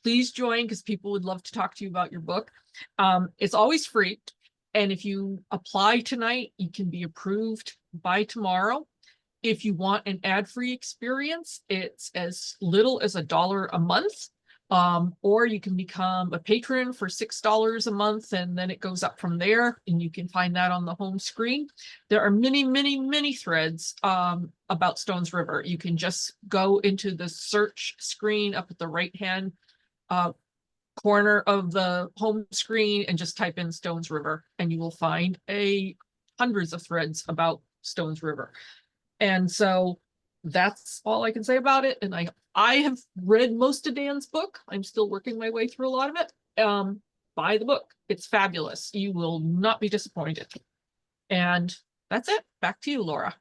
Please join because people would love to talk to you about your book. It's always free, and if you apply tonight, you can be approved by tomorrow. If you want an ad-free experience, it's as little as $1 a month. Or you can become a patron for $6 a month, and then it goes up from there, and you can find that on the home screen. There are many, many, many threads about Stones River. You can just go into the search screen up at the right-hand corner of the home screen and just type in Stones River, and you will find hundreds of threads about Stones River. And so that's all I can say about it. And I have read most of Dan's book. I'm still working my way through a lot of it. Buy the book. It's fabulous. You will not be disappointed. And that's it. Back to you, Laura.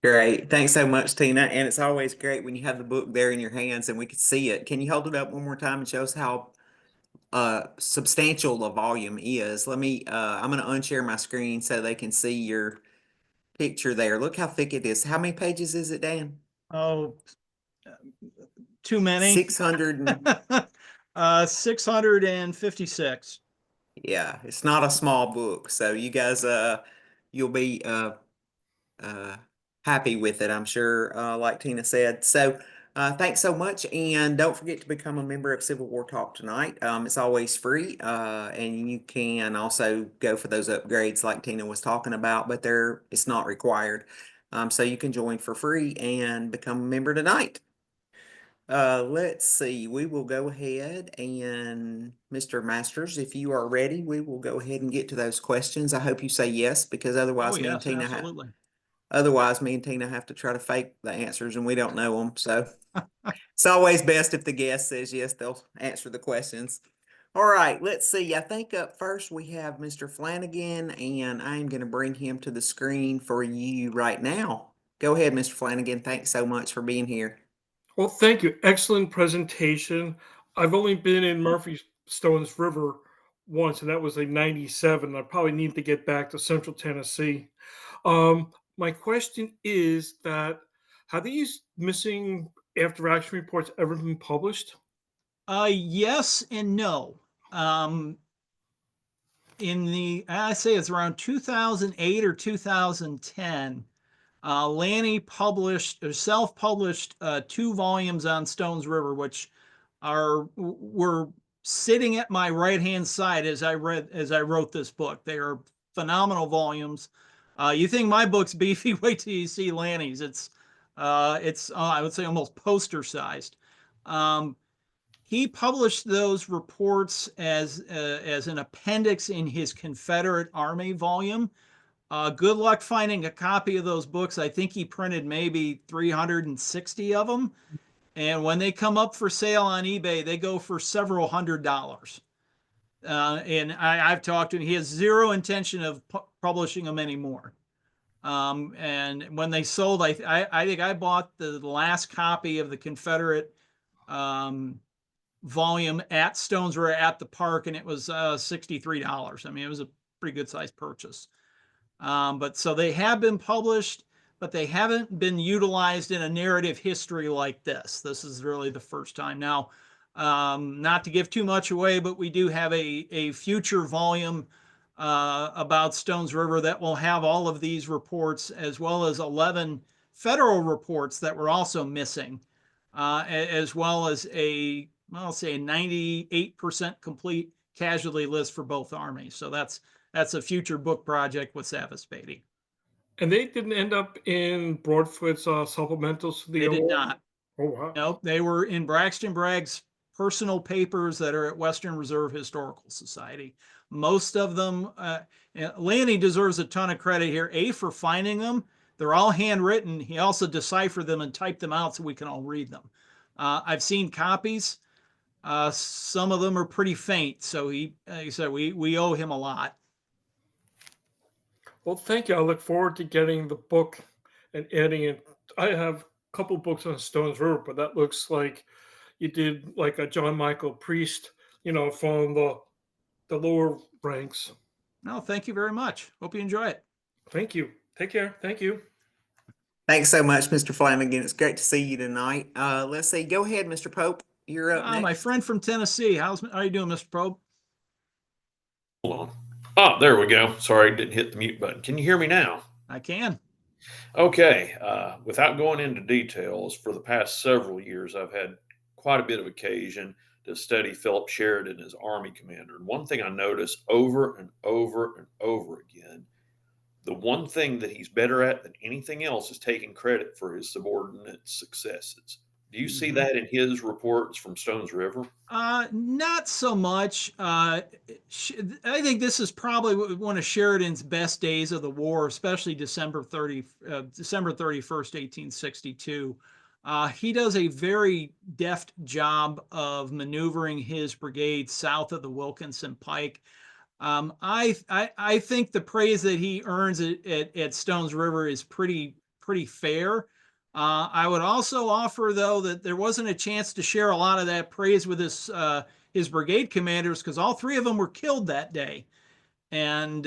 Great. Thanks so much, Tina. And it's always great when you have the book there in your hands and we can see it. Can you hold it up one more time and show us how substantial the volume is? I'm going to unshare my screen so they can see your picture there. Look how thick it is. How many pages is it, Dan? Oh, too many. 600. 656. Yeah, it's not a small book. So you guys, you'll be happy with it, I'm sure, like Tina said. So thanks so much. And don't forget to become a member of Civil War Talk tonight. It's always free. And you can also go for those upgrades like Tina was talking about, but it's not required. So you can join for free and become a member tonight. Let's see, we will go ahead and Mr. Masters, if you are ready, we will go ahead and get to those questions. I hope you say yes, because otherwise Oh, me and yes, Tina absolutely. otherwise me and Tina have to try to fake the answers and we don't know them. So it's always best if the guest says yes, they'll answer the questions. All right, let's see. I think up first we have Mr. Flanagan, and I'm going to bring him to the screen for you right now. Go ahead, Mr. Flanagan. Thanks so much for being here. Well, thank you. Excellent presentation. I've only been in Stones River once, and that was like 97. I probably need to get back to Central Tennessee. My question is that have these missing after action reports ever been published? Yes and no. I say it's around 2008 or 2010. Lanny self-published 2 volumes on Stones River, which were sitting at my right-hand side as I wrote this book. They are phenomenal volumes. You think my book's beefy? Wait till you see Lanny's. It's I would say almost poster-sized. He published those reports as an appendix in his Confederate Army volume. Good luck finding a copy of those books. I think he printed maybe 360 of them. And when they come up for sale on eBay, they go for several $100s. And I've talked to him. He has zero intention of publishing them anymore. And when they sold, I think I bought the last copy of the Confederate volume at Stones River at the park, and it was $63. I mean, it was a pretty good sized purchase. But so they have been published, but they haven't been utilized in a narrative history like this. This is really the first time. Now, not to give too much away, but we do have a future volume about Stones River that will have all of these reports, as well as 11 federal reports that were also missing, as well as I'll say a 98% complete casualty list for both armies. So that's a future book project with Savas Beatty. And they didn't end up in Broadfoot's supplementals to the They did award? not. Oh, wow. Nope, they were in Braxton Bragg's personal papers that are at Western Reserve Historical Society. Most of them, Lanny deserves a ton of credit here, for finding them. They're all handwritten. He also deciphered them and typed them out so we can all read them. I've seen copies. Some of them are pretty faint, so he said we owe him a lot. Well, thank you. I look forward to getting the book and adding it. I have a couple books on Stones River, but that looks like you did like a John Michael Priest, from the lower ranks. No, thank you very much. Hope you enjoy it. Thank you. Take care. Thank you. Thanks so much, Mr. Flanagan. It's great to see you tonight. Let's see. Go ahead, Mr. Pope. You're up next. My friend from Tennessee. How are you doing, Mr. Pope? Hold on. Oh, there we go. Sorry, didn't hit the mute button. Can you hear me now? I can. Okay, without going into details, for the past several years, I've had quite a bit of occasion to study Philip Sheridan as Army commander. And one thing I notice over and over and over again, the one thing that he's better at than anything else is taking credit for his subordinates' successes. Do you see that in his reports from Stones River? Not so much. I think this is probably one of Sheridan's best days of the war, especially December 31st, 1862. He does a very deft job of maneuvering his brigade south of the Wilkinson Pike. I think the praise that he earns at Stones River is pretty fair. I would also offer, though, that there wasn't a chance to share a lot of that praise with his brigade commanders, because all three of them were killed that day. And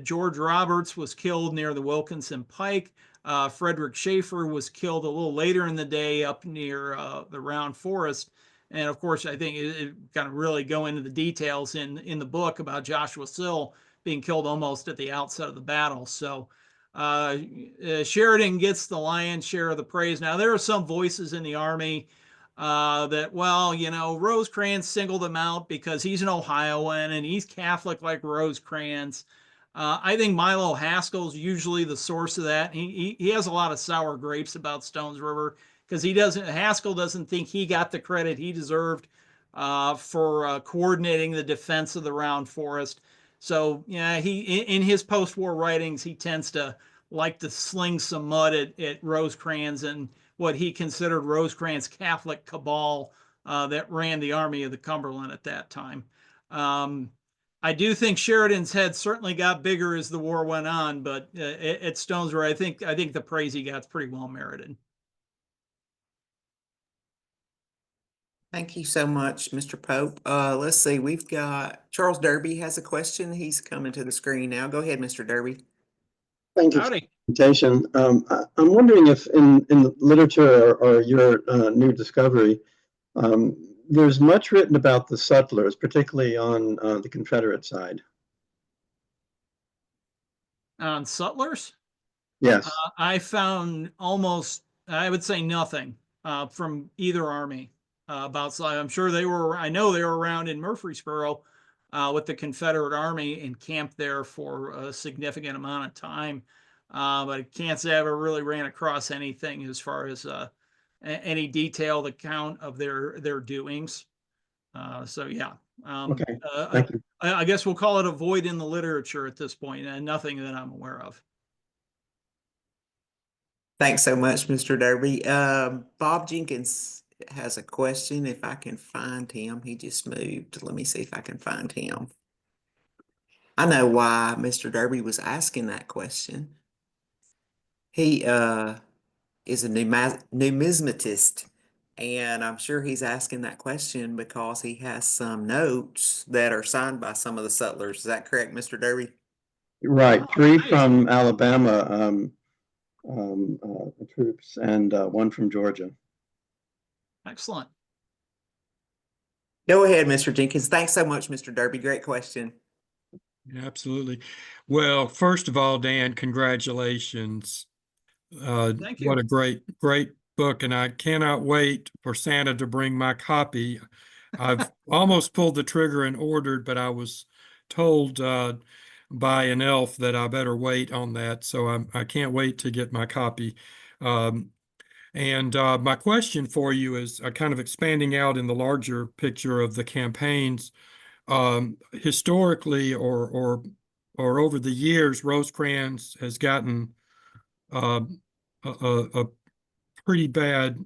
George Roberts was killed near the Wilkinson Pike. Frederick Schaefer was killed a little later in the day up near the Round Forest. And of course, I think it kind of really go into the details in the book about Joshua Sill being killed almost at the outset of the battle. So Sheridan gets the lion's share of the praise. Now, there are some voices in the Army that, well, Rosecrans singled him out because he's an Ohioan and he's Catholic like Rosecrans. I think Milo Haskell's usually the source of that. He has a lot of sour grapes about Stones River, because Haskell doesn't think he got the credit he deserved for coordinating the defense of the Round Forest. So, yeah, in his post-war writings, he tends to like to sling some mud at Rosecrans and what he considered Rosecrans' Catholic cabal that ran the Army of the Cumberland at that time. I do think Sheridan's head certainly got bigger as the war went on, but at Stones River, I think the praise he got is pretty well merited. Thank you so much, Mr. Pope. Let's see, we've got Charles Derby has a question. He's coming to the screen now. Go ahead, Mr. Derby. Thank you for Howdy. the presentation. I'm wondering if in the literature or your new discovery, there's much written about the settlers, particularly on the Confederate side. On settlers? Yes. I found almost, I would say, nothing from either army about. I'm sure I know they were around in Murfreesboro with the Confederate Army and camped there for a significant amount of time. But I can't say I ever really ran across anything as far as any detailed account of their doings. So yeah. Okay. Thank you. I guess we'll call it a void in the literature at this point, and nothing that I'm aware of. Thanks so much, Mr. Derby. Bob Jenkins has a question. If I can find him, he just moved. Let me see if I can find him. I know why Mr. Derby was asking that question. He is a numismatist, and I'm sure he's asking that question because he has some notes that are signed by some of the settlers. Is that correct, Mr. Derby? Right. Oh, 3 nice. from Alabama troops and 1 from Georgia. Excellent. Go ahead, Mr. Jenkins. Thanks so much, Mr. Derby. Great question. Absolutely. Well, first of all, Dan, congratulations. Thank you. What a great book, and I cannot wait for Santa to bring my copy. I've almost pulled the trigger and ordered, but I was told by an elf that I better wait on that, so I can't wait to get my copy. And my question for you is kind of expanding out in the larger picture of the campaigns. Historically or over the years, Rosecrans has gotten a pretty bad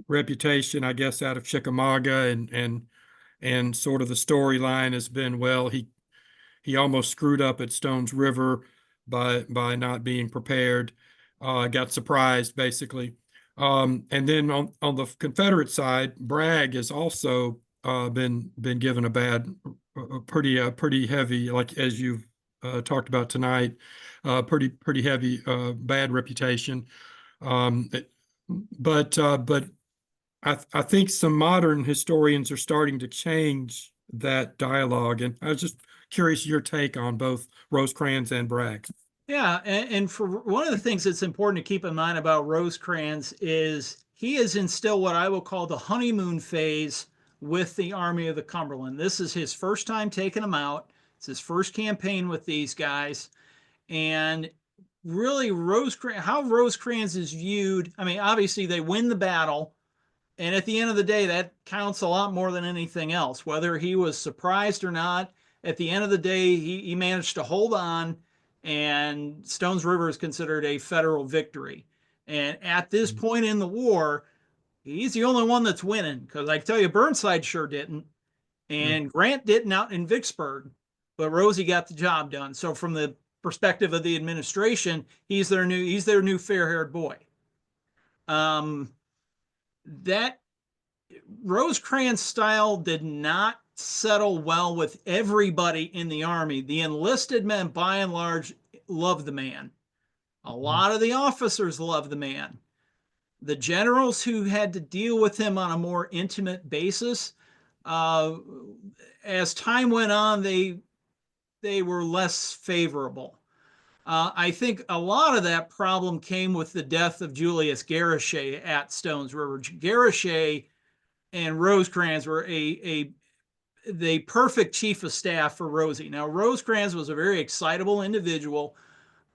reputation, I guess, out of Chickamauga, and sort of the storyline has been, well, he almost screwed up at Stones River by not being prepared, got surprised basically. And then on the Confederate side, Bragg has also been given a pretty heavy, like as you've talked about tonight, pretty heavy bad reputation. But I think some modern historians are starting to change that dialogue, and I was just curious your take on both Rosecrans and Bragg. Yeah, and for one of the things that's important to keep in mind about Rosecrans is he is in still what I will call the honeymoon phase with the Army of the Cumberland. This is his first time taking them out. It's his first campaign with these guys. And really how Rosecrans is viewed, I mean, obviously they win the battle. And at the end of the day, that counts a lot more than anything else. Whether he was surprised or not, at the end of the day, he managed to hold on, and Stones River is considered a federal victory. And at this point in the war, he's the only one that's winning, because I can tell you, Burnside sure didn't, and Grant didn't out in Vicksburg, but Rosie got the job done. So from the perspective of the administration, he's their new fair-haired boy. That Rosecrans style did not settle well with everybody in the Army. The enlisted men, by and large, loved the man. A lot of the officers loved the man. The generals who had to deal with him on a more intimate basis, as time went on, they were less favorable. I think a lot of that problem came with the death of Julius Garrichet at Stones River. Garrichet and Rosecrans were the perfect chief of staff for Rosie. Now, Rosecrans was a very excitable individual.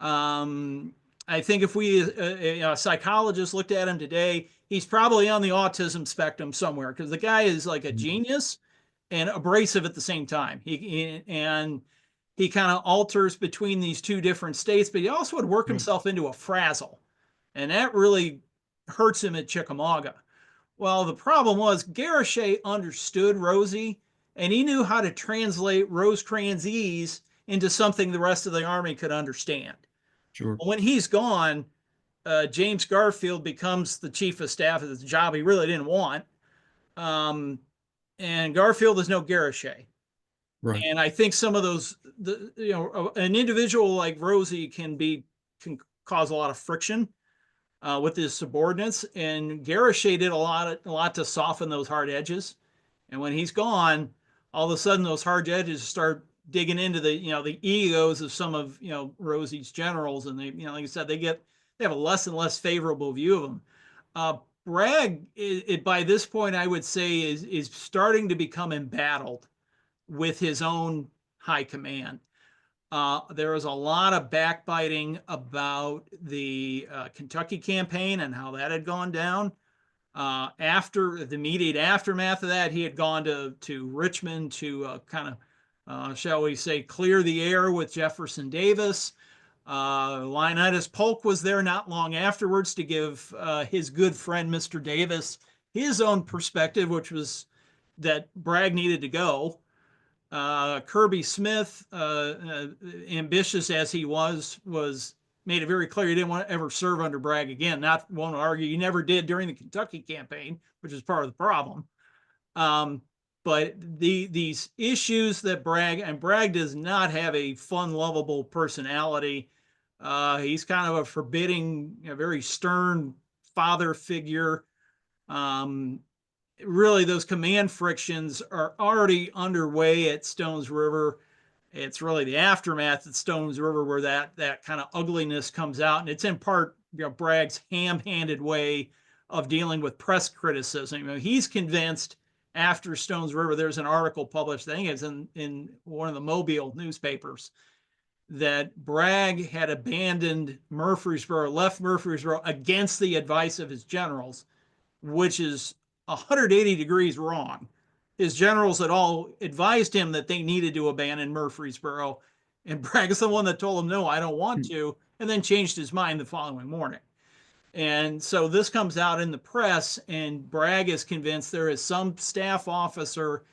I think if a psychologist looked at him today, he's probably on the autism spectrum somewhere, because the guy is like a genius and abrasive at the same time. He kind of alters between these two different states, but he also would work himself into a frazzle, and that really hurts him at Chickamauga. Well, the problem was Garrichet understood Rosie, and he knew how to translate Rosecransese into something the rest of the Army could understand. Sure. When he's gone, James Garfield becomes the chief of staff of the job he really didn't want. And Garfield is no Garrichet. Right. And I think some of those, an individual like Rosie can cause a lot of friction with his subordinates, and Garrichet did a lot to soften those hard edges. And when he's gone, all of a sudden those hard edges start digging into the egos of some of Rosie's generals, and they like I said, they have a less and less favorable view of them. Bragg, by this point, I would say is starting to become embattled with his own high command. There was a lot of backbiting about the Kentucky campaign and how that had gone down. After the immediate aftermath of that, he had gone to Richmond to kind of, shall we say, clear the air with Jefferson Davis. Leonidas Polk was there not long afterwards to give his good friend, Mr. Davis, his own perspective, which was that Bragg needed to go. Kirby Smith, ambitious as he was made it very clear he didn't want to ever serve under Bragg again. Not want to argue he never did during the Kentucky campaign, which is part of the problem. But these issues that Bragg does not have a fun, lovable personality. He's kind of a forbidding, very stern father figure. Really, those command frictions are already underway at Stones River. It's really the aftermath at Stones River where that kind of ugliness comes out, and it's in part Bragg's ham-handed way of dealing with press criticism. He's convinced after Stones River, there's an article published, I think it's in one of the Mobile newspapers, that Bragg had abandoned Murfreesboro, left Murfreesboro against the advice of his generals, which is 180 degrees wrong. His generals had all advised him that they needed to abandon Murfreesboro, and Bragg is the one that told him, no, I don't want to, and then changed his mind the following morning. And so this comes out in the press, and Bragg is convinced there is some staff officer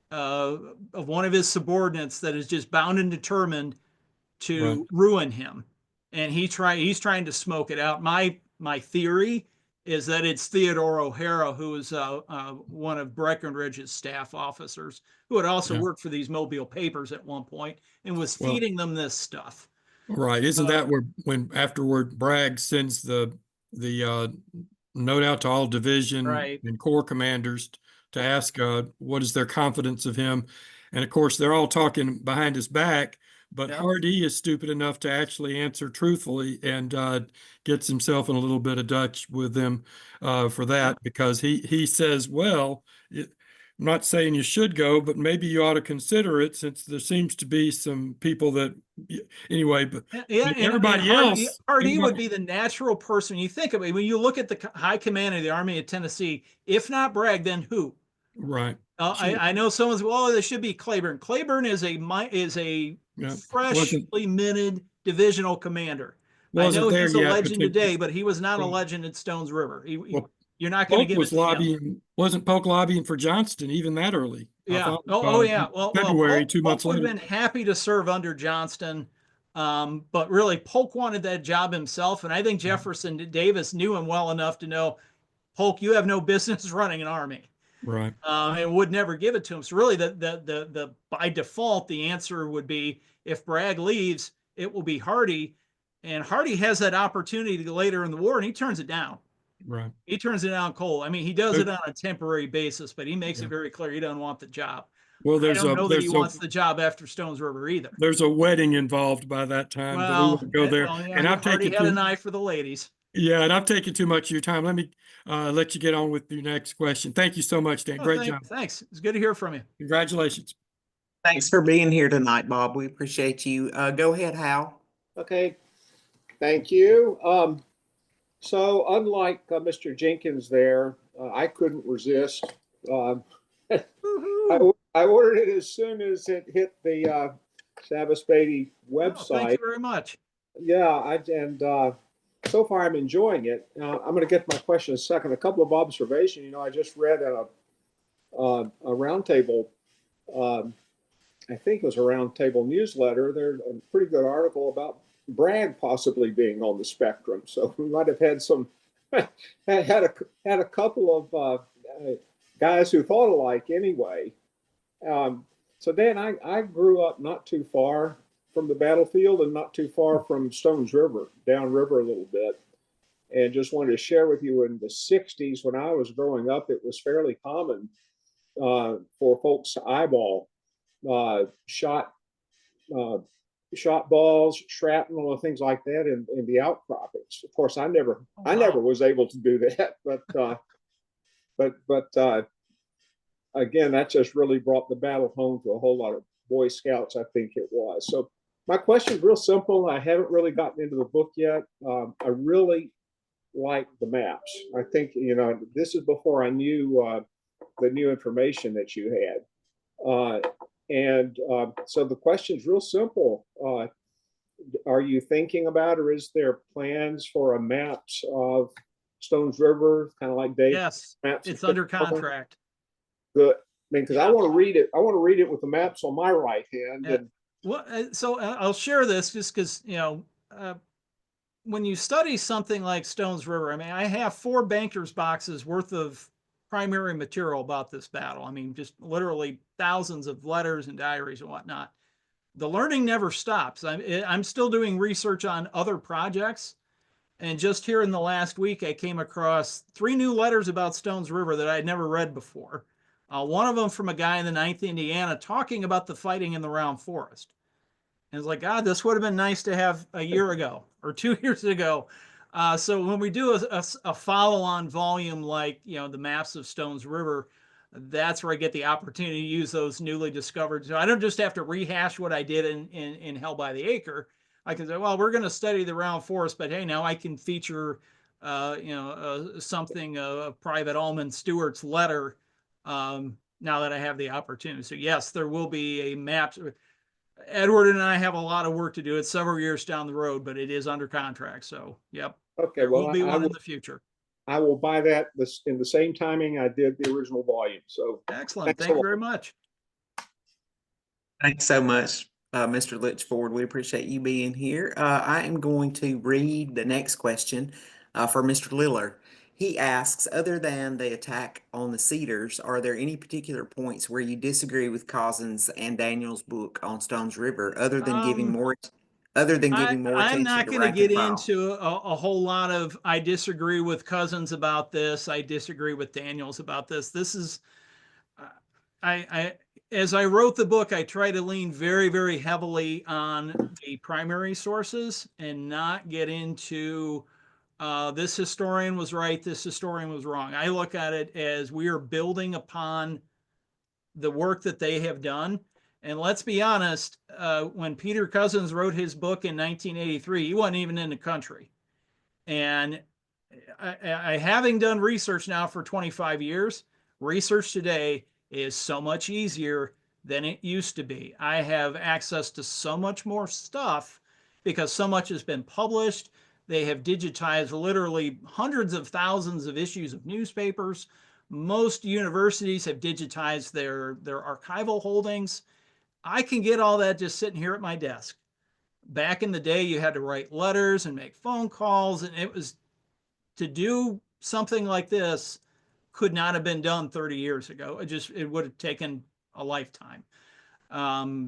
of one of his subordinates that is just bound and determined to ruin him. And he's trying to smoke it out. My theory is that it's Theodore O'Hara, who was one of Breckinridge's staff officers, who had also worked for these Mobile papers at one point and was feeding them this stuff. Right. Isn't that where, when afterward Bragg sends the note out to all division and corps commanders to ask what is their confidence of him? And of course, they're all talking behind his back, but Yeah. Hardy is stupid enough to actually answer truthfully and gets himself in a little bit of Dutch with them for that, because he says, well, I'm not saying you should go, but maybe you ought to consider it, since there seems to be some people that, anyway, but Yeah, and everybody Hardy, else. Hardy would everybody- be the natural person. You think of it, when you look at the high command of the Army of Tennessee, if not Bragg, then who? Right. I know someone's, well, there should be Claiborne. Claiborne is a Yeah. freshly minted divisional commander. I Wasn't know there he's a yet, legend but today, but he was not a well, legend at Stones River. well, You're not going to Polk give it was to him. lobbying, wasn't Polk lobbying for Johnston even that early? I Yeah. thought, Oh, yeah. Well, February, Polk, 2 months Polk would later. have been happy to serve under Johnston. But really, Polk wanted that job himself. And I think Jefferson Davis knew him well enough to know, Polk, you have no business running an army. Right. And would never give it to him. So really, the by default, the answer would be, if Bragg leaves, it will be Hardy. And Hardy has that opportunity later in the war, and he turns it down. Right. He turns it down cold. I mean, he does There- it on a temporary basis, but he makes Yeah. it very clear he doesn't want the job. Well, I don't know that he wants the job after Stones River either. there's a wedding involved by that time, but we Well, won't go there. well, yeah, And I've Hardy taken had an eye for the ladies. yeah, and I've taken too much of your time. Let me let you get on with your next question. Thank you so much, Dan. Oh, Great job. Thanks. It's good to hear from you. Congratulations. Thanks for being here tonight, Bob. We appreciate you. Go ahead, Hal. Okay, thank you. So unlike Mr. Jenkins there, I couldn't resist. I ordered it as soon as it hit the Savas Beatty Oh, thank website. you very much. Yeah, so far I'm enjoying it. I'm going to get to my question in a second. A couple of observations. You know, I just read a roundtable. I think it was a roundtable newsletter. There's a pretty good article about Bragg possibly being on the spectrum. So we might have had some had a couple of guys who thought alike anyway. So Dan, I grew up not too far from the battlefield and not too far from Stones River, downriver a little bit. And just wanted to share with you, in the 60s, when I was growing up, it was fairly common for folks to eyeball shot balls, shrapnel, and things like that in the outcroppings. Of course, I never was able to do that, but again, that just really brought the battle home to a whole lot of Boy Scouts, I think it was. So my question is real simple. I haven't really gotten into the book yet. I really like the maps. I think, you know, this is before I knew the new information that you had. So the question is real simple. Are you thinking about, or is there plans for a maps of Stones River, kind of like Dave? Yes, maps it's under contract. Good. I mean, because I want to read it. I want to read it with the maps on my right hand. Yeah. Well, so I'll share this just because, you know, when you study something like Stones River, I mean, I have 4 banker's boxes worth of primary material about this battle. I mean, just literally thousands of letters and diaries and whatnot. The learning never stops. I'm still doing research on other projects. And just here in the last week, I came across 3 new letters about Stones River that I'd never read before. One of them from a guy in the 9th Indiana talking about the fighting in the Round Forest. And it's like, God, this would have been nice to have a year ago or 2 years ago. So when we do a follow-on volume like, you know, the maps of Stones River, that's where I get the opportunity to use those newly discovered. So I don't just have to rehash what I did in Hell by the Acre. I can say, well, we're going to study the Round Forest, but hey, now I can feature, something of Private Almond Stewart's letter now that I have the opportunity. So yes, there will be a map. Edward and I have a lot of work to do. It's several years down the road, but it is under contract. So, yep. Okay, There well, will be one in the future. I will buy that in the same timing I did the original volume. So Excellent. Thank you very much. Thanks so much, Mr. Litchford. We appreciate you being here. I am going to read the next question for Mr. Liller. He asks, other than the attack on the Cedars, are there any particular points where you disagree with Cozzens and Daniel's book on Stones River, other than giving more attention I'm not to going to rank get and file? into a whole lot of, I disagree with Cozzens about this. I disagree with Daniels about this. This is, as I wrote the book, I tried to lean very, very heavily on the primary sources and not get into this historian was right, this historian was wrong. I look at it as we are building upon the work that they have done. And let's be honest, when Peter Cousins wrote his book in 1983, he wasn't even in the country. And I having done research now for 25 years, research today is so much easier than it used to be. I have access to so much more stuff because so much has been published. They have digitized literally hundreds of thousands of issues of newspapers. Most universities have digitized their archival holdings. I can get all that just sitting here at my desk. Back in the day, you had to write letters and make phone calls, and it was to do something like this could not have been done 30 years ago. It would have taken a lifetime.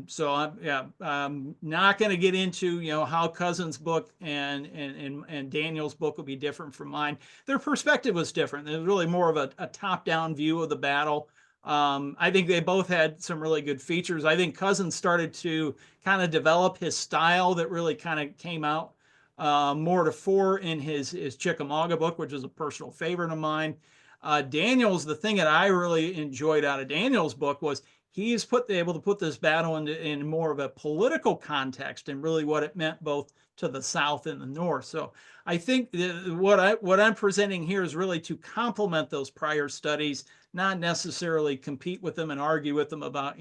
So I'm not going to get into, how Cousins' book and Daniel's book will be different from mine. Their perspective was different. It was really more of a top-down view of the battle. I think they both had some really good features. I think Cousins started to kind of develop his style that really kind of came out more to fore in his Chickamauga book, which is a personal favorite of mine. Daniel's, the thing that I really enjoyed out of Daniel's book was he's able to put this battle in more of a political context and really what it meant both to the South and the North. So I think what I'm presenting here is really to complement those prior studies, not necessarily compete with them and argue with them about,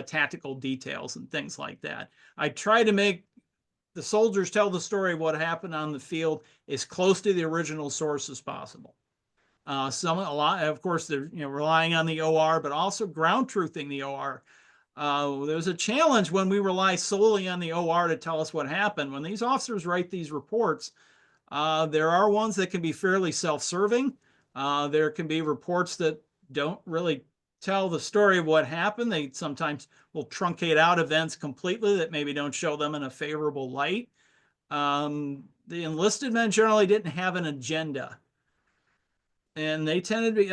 tactical details and things like that. I try to make the soldiers tell the story of what happened on the field as close to the original source as possible. A lot, of course, they're relying on the OR, but also ground truthing the OR. There's a challenge when we rely solely on the OR to tell us what happened. When these officers write these reports, there are ones that can be fairly self-serving. There can be reports that don't really tell the story of what happened. They sometimes will truncate out events completely that maybe don't show them in a favorable light. The enlisted men generally didn't have an agenda. And they tended to be,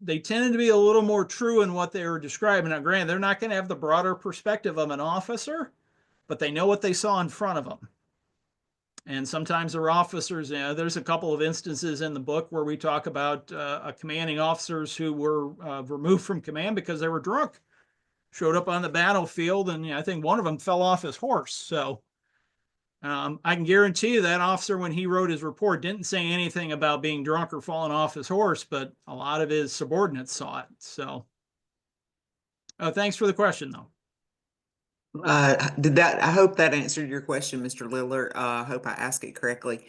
they tended to be a little more true in what they were describing. Now, granted, they're not going to have the broader perspective of an officer, but they know what they saw in front of them. And sometimes their officers, there's a couple of instances in the book where we talk about commanding officers who were removed from command because they were drunk, showed up on the battlefield, and I think one of them fell off his horse. So I can guarantee you that officer, when he wrote his report, didn't say anything about being drunk or falling off his horse, but a lot of his subordinates saw it. So thanks for the question, though. I hope that answered your question, Mr. Lillard. I hope I asked it correctly.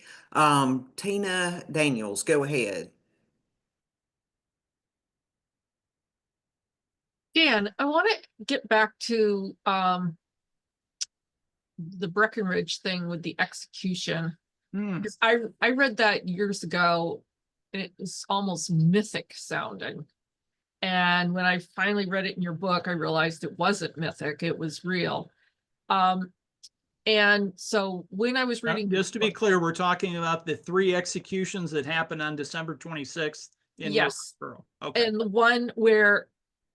Tina Daniels, go ahead. Dan, I want to get back to the Breckinridge thing with the execution. Because I read that years ago, and it was almost mythic sounding. And when I finally read it in your book, I realized it wasn't mythic, it was real. And so when I was reading, just to be clear, we're talking about the 3 executions that happened on December 26th in yes, okay. And the one where,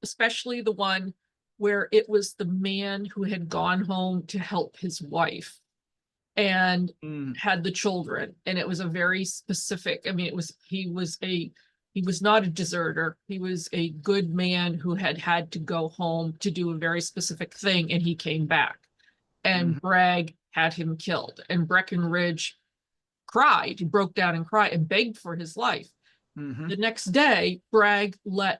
especially the one where it was the man who had gone home to help his wife and had the children, and it was a very specific, I mean, he was not a deserter, he was a good man who had to go home to do a very specific thing, and he came back, and Bragg had him killed, and Breckinridge cried, he broke down and cried and begged for his life. The next day, Bragg let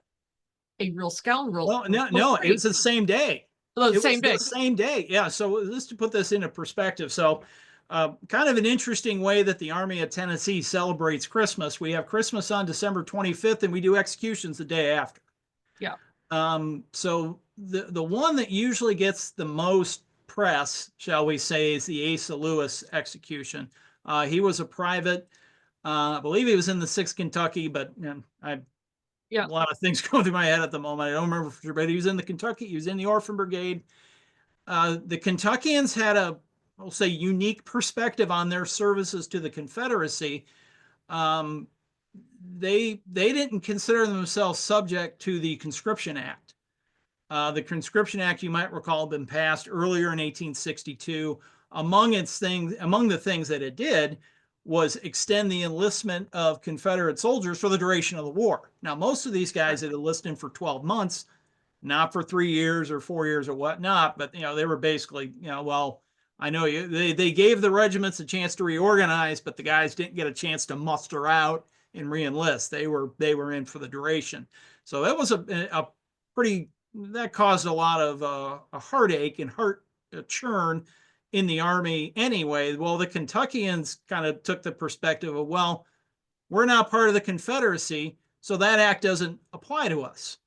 a real scoundrel. Well, no, it was the same day. Oh, the same day. The same day. Yeah. So just to put this into perspective. So kind of an interesting way that the Army of Tennessee celebrates Christmas. We have Christmas on December 25th and we do executions the day after. Yeah. So the one that usually gets the most press, shall we say, is the Asa Lewis execution. He was a private. I believe he was in the 6th Kentucky, but a lot of things going through my head at the moment. I don't remember for sure, but he was in the Kentucky. He was in the Orphan Brigade. The Kentuckians had I'll say, unique perspective on their services to the Confederacy. they didn't consider themselves subject to the Conscription Act. The Conscription Act, you might recall, had been passed earlier in 1862. Among the things that it did was extend the enlistment of Confederate soldiers for the duration of the war. Now, most of these guys had enlisted for 12 months, not for 3 years or 4 years or whatnot, but they were basically, well, I know they gave the regiments a chance to reorganize, but the guys didn't get a chance to muster out and re-enlist. They were in for the duration. So that was a pretty, that caused a lot of a heartache and heart churn in the Army anyway. Well, the Kentuckians kind of took the perspective of, well, we're not part of the Confederacy, so that act doesn't apply to us.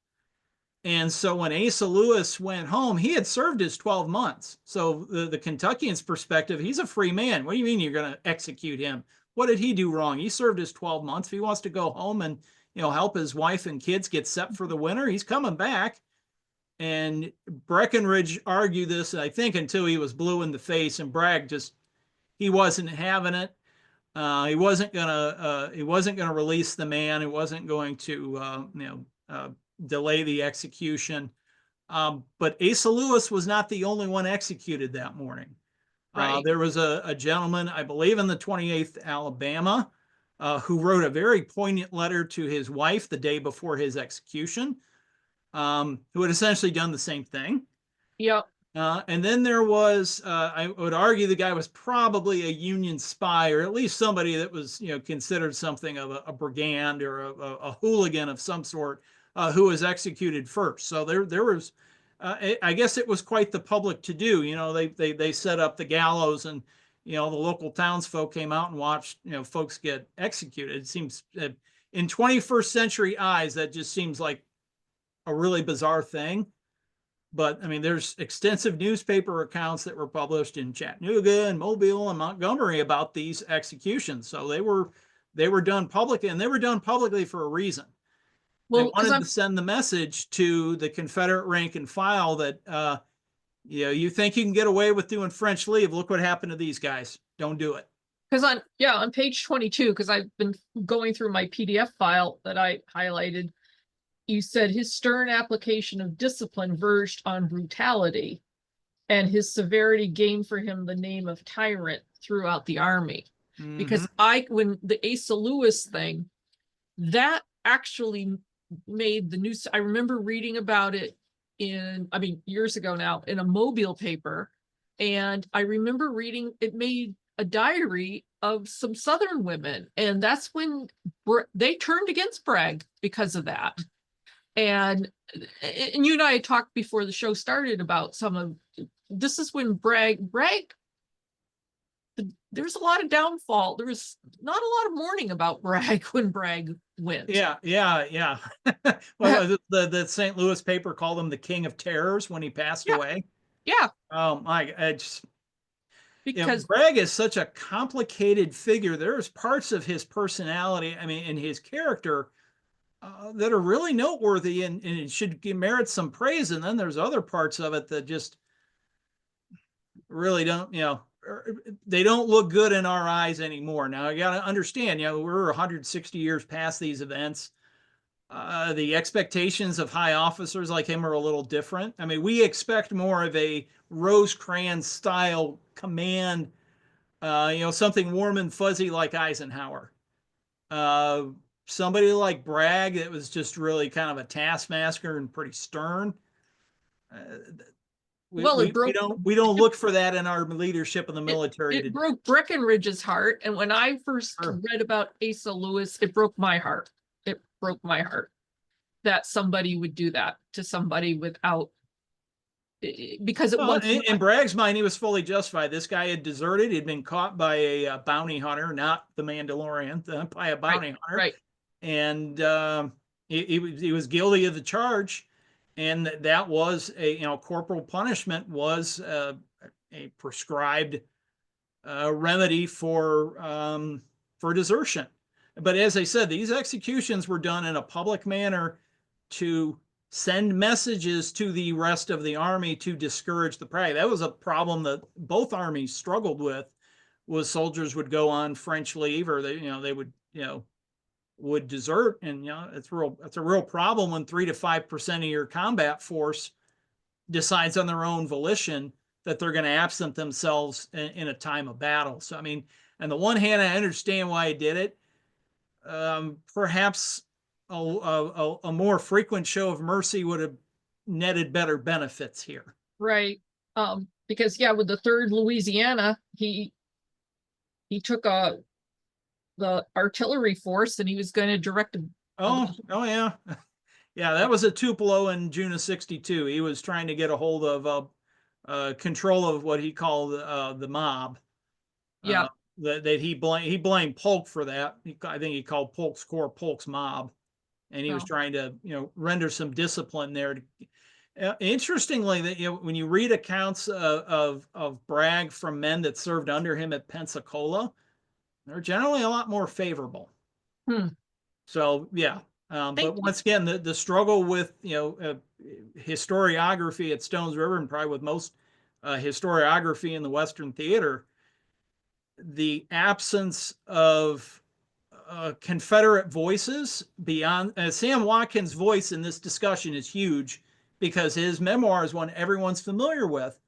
And so when Asa Lewis went home, he had served his 12 months. So the Kentuckians' perspective, he's a free man. What do you mean you're going to execute him? What did he do wrong? He served his 12 months. If he wants to go home and help his wife and kids get set for the winter, he's coming back. And Breckinridge argued this, I think, until he was blue in the face, and Bragg he wasn't having it. He wasn't gonna release the man. He wasn't going to delay the execution. But Asa Lewis was not the only one executed that morning. Right. There was a gentleman, I believe in the 28th Alabama, who wrote a very poignant letter to his wife the day before his execution, who had essentially done the same thing. Yep. And then there was, I would argue the guy was probably a Union spy, or at least somebody that was, considered something of a brigand or a hooligan of some sort, who was executed first. So there was, I guess it was quite the public to do. They set up the gallows, and the local townsfolk came out and watched folks get executed. It seems in 21st century eyes that just seems like a really bizarre thing. But I mean, there's extensive newspaper accounts that were published in Chattanooga and Mobile and Montgomery about these executions. So they were done publicly, and they were done publicly for a reason. They wanted to send the message to the Confederate rank and file that, you think you can get away with doing French leave. Look what happened to these guys. Don't do it. Because on page 22, because I've been going through my PDF file that I highlighted, you said his stern application of discipline verged on brutality, and his severity gained for him the name of tyrant throughout the Army. Mm-hmm. Because when the Asa Lewis thing, that actually made the news. I remember reading about it years ago now, in a Mobile paper. And I remember reading, it made a diary of some Southern women. And that's when they turned against Bragg because of that. And you and I had talked before the show started about this is when Bragg, there's a lot of downfall. There was not a lot of mourning about Bragg when Bragg went. Yeah. Well, the St. Louis paper called him the King of Terrors when he passed away. Yeah. Oh my, because Bragg is such a complicated figure. There's parts of his personality, and his character, that are really noteworthy and it should merit some praise. And then there's other parts of it that just really don't, they don't look good in our eyes anymore. Now, you got to understand, we're 160 years past these events. The expectations of high officers like him are a little different. I mean, we expect more of a Rosecrans style command, something warm and fuzzy like Eisenhower. Somebody like Bragg that was just really kind of a taskmaster and pretty stern. We don't look for that in our leadership in the military. It broke Breckinridge's heart, and when I first read about Asa Lewis, it broke my heart. It broke my heart that somebody would do that to somebody without, because it was in Bragg's mind, he was fully justified. This guy had deserted. He'd been caught by a bounty hunter, not the Mandalorian, by a bounty hunter. Right. And he was guilty of the charge, and that was corporal punishment was a prescribed remedy for desertion. But as I said, these executions were done in a public manner to send messages to the rest of the Army to discourage the prey. That was a problem that both armies struggled with. Was soldiers would go on French leave, or they would would desert. And, you know, it's a real problem when 3 to 5% of your combat force decides on their own volition that they're going to absent themselves in a time of battle. So, I mean, on the one hand, I understand why he did it. Perhaps a more frequent show of mercy would have netted better benefits here. Right. Because yeah, with the 3rd Louisiana, he took the artillery force and he was going to direct a Oh yeah. Yeah, that was a Tupelo in June of '62. He was trying to get a hold of control of what he called the mob. Yeah. That he blamed Polk for that. I think he called Polk's corps Polk's mob, and he was trying to, you know, render some discipline there. Interestingly, that, you know, when you read accounts of Bragg from men that served under him at Pensacola, they're generally a lot more favorable. So yeah. But once again, the struggle with, you know, historiography at Stones River, and probably with most historiography in the Western theater, the absence of Confederate voices beyond Sam Watkins' voice in this discussion is huge, because his memoir is one everyone's familiar with,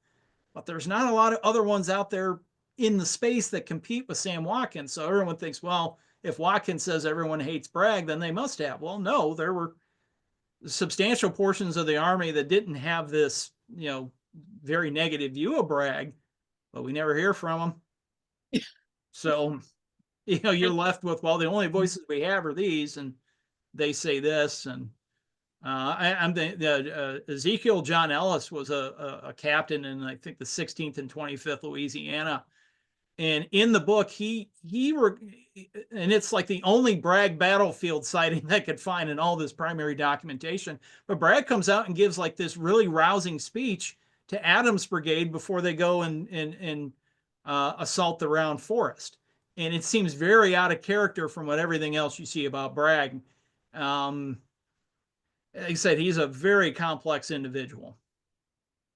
but there's not a lot of other ones out there in the space that compete with Sam Watkins. So everyone thinks, well, if Watkins says everyone hates Bragg, then they must have. Well, no, there were substantial portions of the Army that didn't have this, you know, very negative view of Bragg, but we never hear from him. So, you know, you're left with, well, the only voices we have are these, and they say this. And Ezekiel John Ellis was a captain in, I think, the 16th and 25th Louisiana. And in the book, and it's like the only Bragg battlefield sighting that could find in all this primary documentation. But Bragg comes out and gives like this really rousing speech to Adams' brigade before they go and assault the Round Forest. And it seems very out of character from what everything else you see about Bragg. Like I said, he's a very complex individual.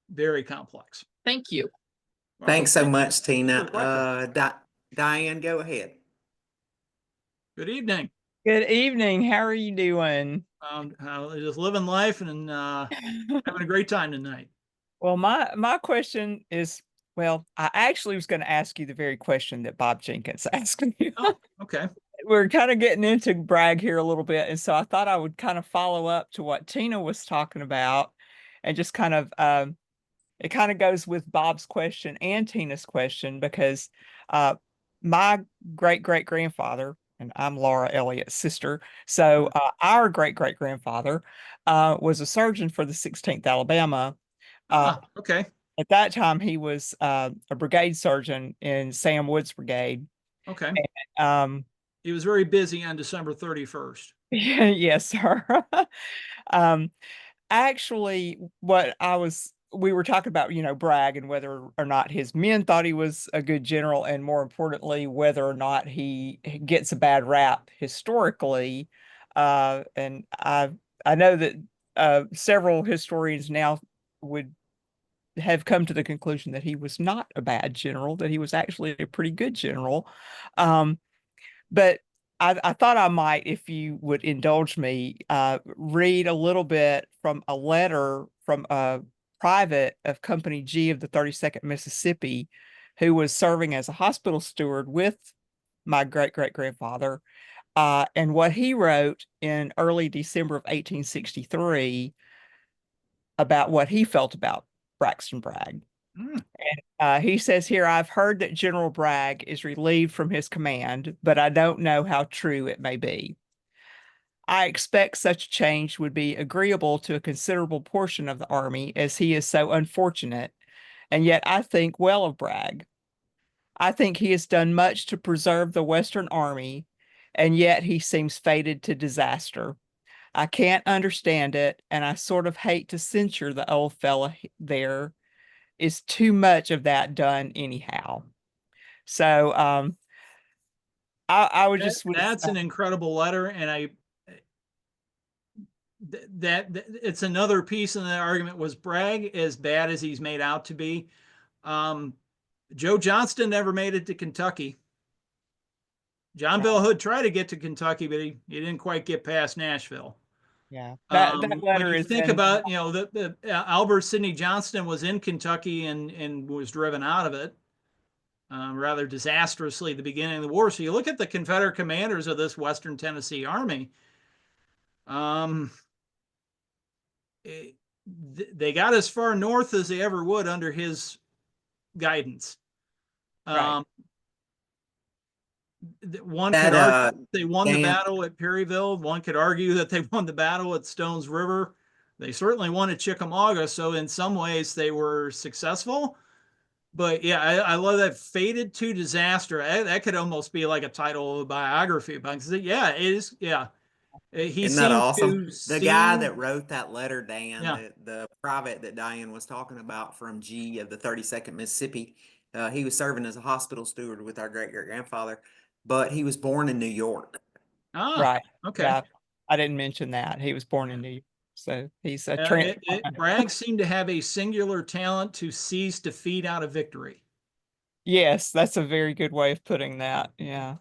Very complex. Thank you. Thanks so much, Tina. Diane, go ahead. Good evening. Good evening. How are you doing? Just living life and having a great time tonight. Well, my question is, well, I actually was going to ask you the very question that Bob Jenkins asked me. Oh, okay. We're kind of getting into Bragg here a little bit, and so I thought I would kind of follow up to what Tina was talking about, and just kind of it kind of goes with Bob's question and Tina's question, because my great-great-grandfather, and I'm Laura Elliott's sister, so our great-great-grandfather was a surgeon for the 16th Alabama. Okay. At that time, he was a brigade surgeon in Sam Wood's brigade. Okay. And, he was very busy on December 31st. Yes, sir. Actually, we were talking about, you know, Bragg and whether or not his men thought he was a good general, and more importantly, whether or not he gets a bad rap historically. And I know that several historians now would have come to the conclusion that he was not a bad general, that he was actually a pretty good general. But I thought I might, if you would indulge me, read a little bit from a letter from a private of Company G of the 32nd Mississippi, who was serving as a hospital steward with my great-great-grandfather, and what he wrote in early December of 1863 about what he felt about Braxton Bragg. And he says here, I've heard that General Bragg is relieved from his command, but I don't know how true it may be. I expect such a change would be agreeable to a considerable portion of the Army, as he is so unfortunate, and yet I think well of Bragg. I think he has done much to preserve the Western Army, and yet he seems fated to disaster. I can't understand it, and I sort of hate to censure the old fella there. Is too much of that done anyhow. So I would just that's an incredible letter, and it's another piece in the argument. Was Bragg as bad as he's made out to be? Joe Johnston never made it to Kentucky. John Bell Hood tried to get to Kentucky, but he didn't quite get past Nashville. Yeah, that When letter you is think in, about, the Albert Sidney Johnston was in Kentucky and was driven out of it rather disastrously at the beginning of the war. So you look at the Confederate commanders of this Western Tennessee Army. They got as far north as they ever would under his guidance. right. One That, could argue they won the Dan- battle at Perryville. One could argue that they won the battle at Stones River. They certainly won at Chickamauga. So in some ways they were successful. But yeah, I love that faded to disaster. That could almost be like a title of a biography. Because yeah, it is. Yeah. He Isn't that seemed awesome? to The guy see- that wrote that letter, Dan, Yeah. the private that Diane was talking about from G of the 32nd Mississippi, he was serving as a hospital steward with our great-great-grandfather, but he was born in New York. Right. Okay. Yeah. I didn't mention that. He was born in New York. So he's a Bragg seemed to have a singular talent to seize defeat out of victory. Yes, that's a very good way of putting that. Yeah.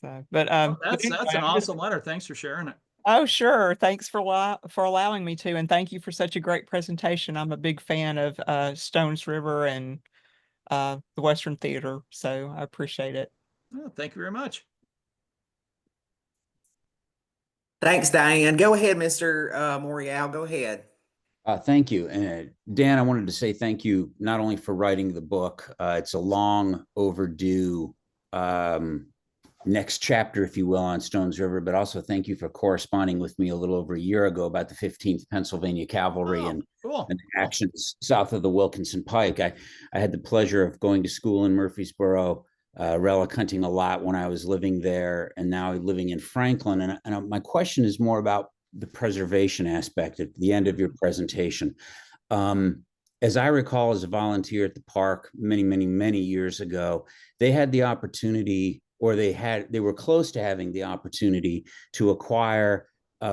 So, but That's anyway, an I'm just- awesome letter. Thanks for sharing it. Oh, sure. Thanks for allowing me to, and thank you for such a great presentation. I'm a big fan of Stones River and the Western Theater, so I appreciate it. Oh, thank you very much. Thanks, Diane. Go ahead, Mr. Morial. Go ahead. Thank you. And Dan, I wanted to say thank you not only for writing the book, it's a long overdue next chapter, if you will, on Stones River, but also thank you for corresponding with me a little over a year ago about the 15th Pennsylvania Cavalry and actions south of the Wilkinson Pike. I had the pleasure of going to school in Murfreesboro, relic hunting a lot when I was living there, and now living in Franklin. And my question is more about the preservation aspect at the end of your presentation. As I recall, as a volunteer at the park many years ago, they had the opportunity, or they were close to having the opportunity to acquire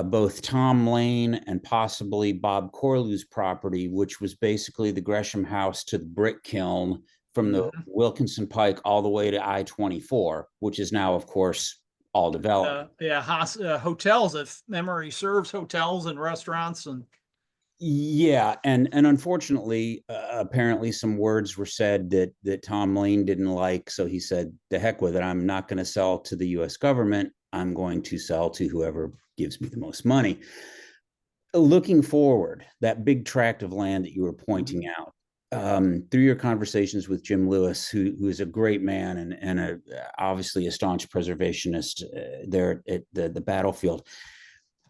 both Tom Lane and possibly Bob Corlew's property, which was basically the Gresham House to the brick kiln from the Wilkinson Pike all the way to I-24, which is now, of course, all developed. Hotels, if memory serves, hotels and restaurants and. Yeah, and unfortunately, apparently some words were said that Tom Lane didn't like, so he said, "The heck with it! I'm not going to sell to the U.S. government. I'm going to sell to whoever gives me the most money." Looking forward, that big tract of land that you were pointing out, through your conversations with Jim Lewis, who is a great man and obviously a staunch preservationist there at the battlefield,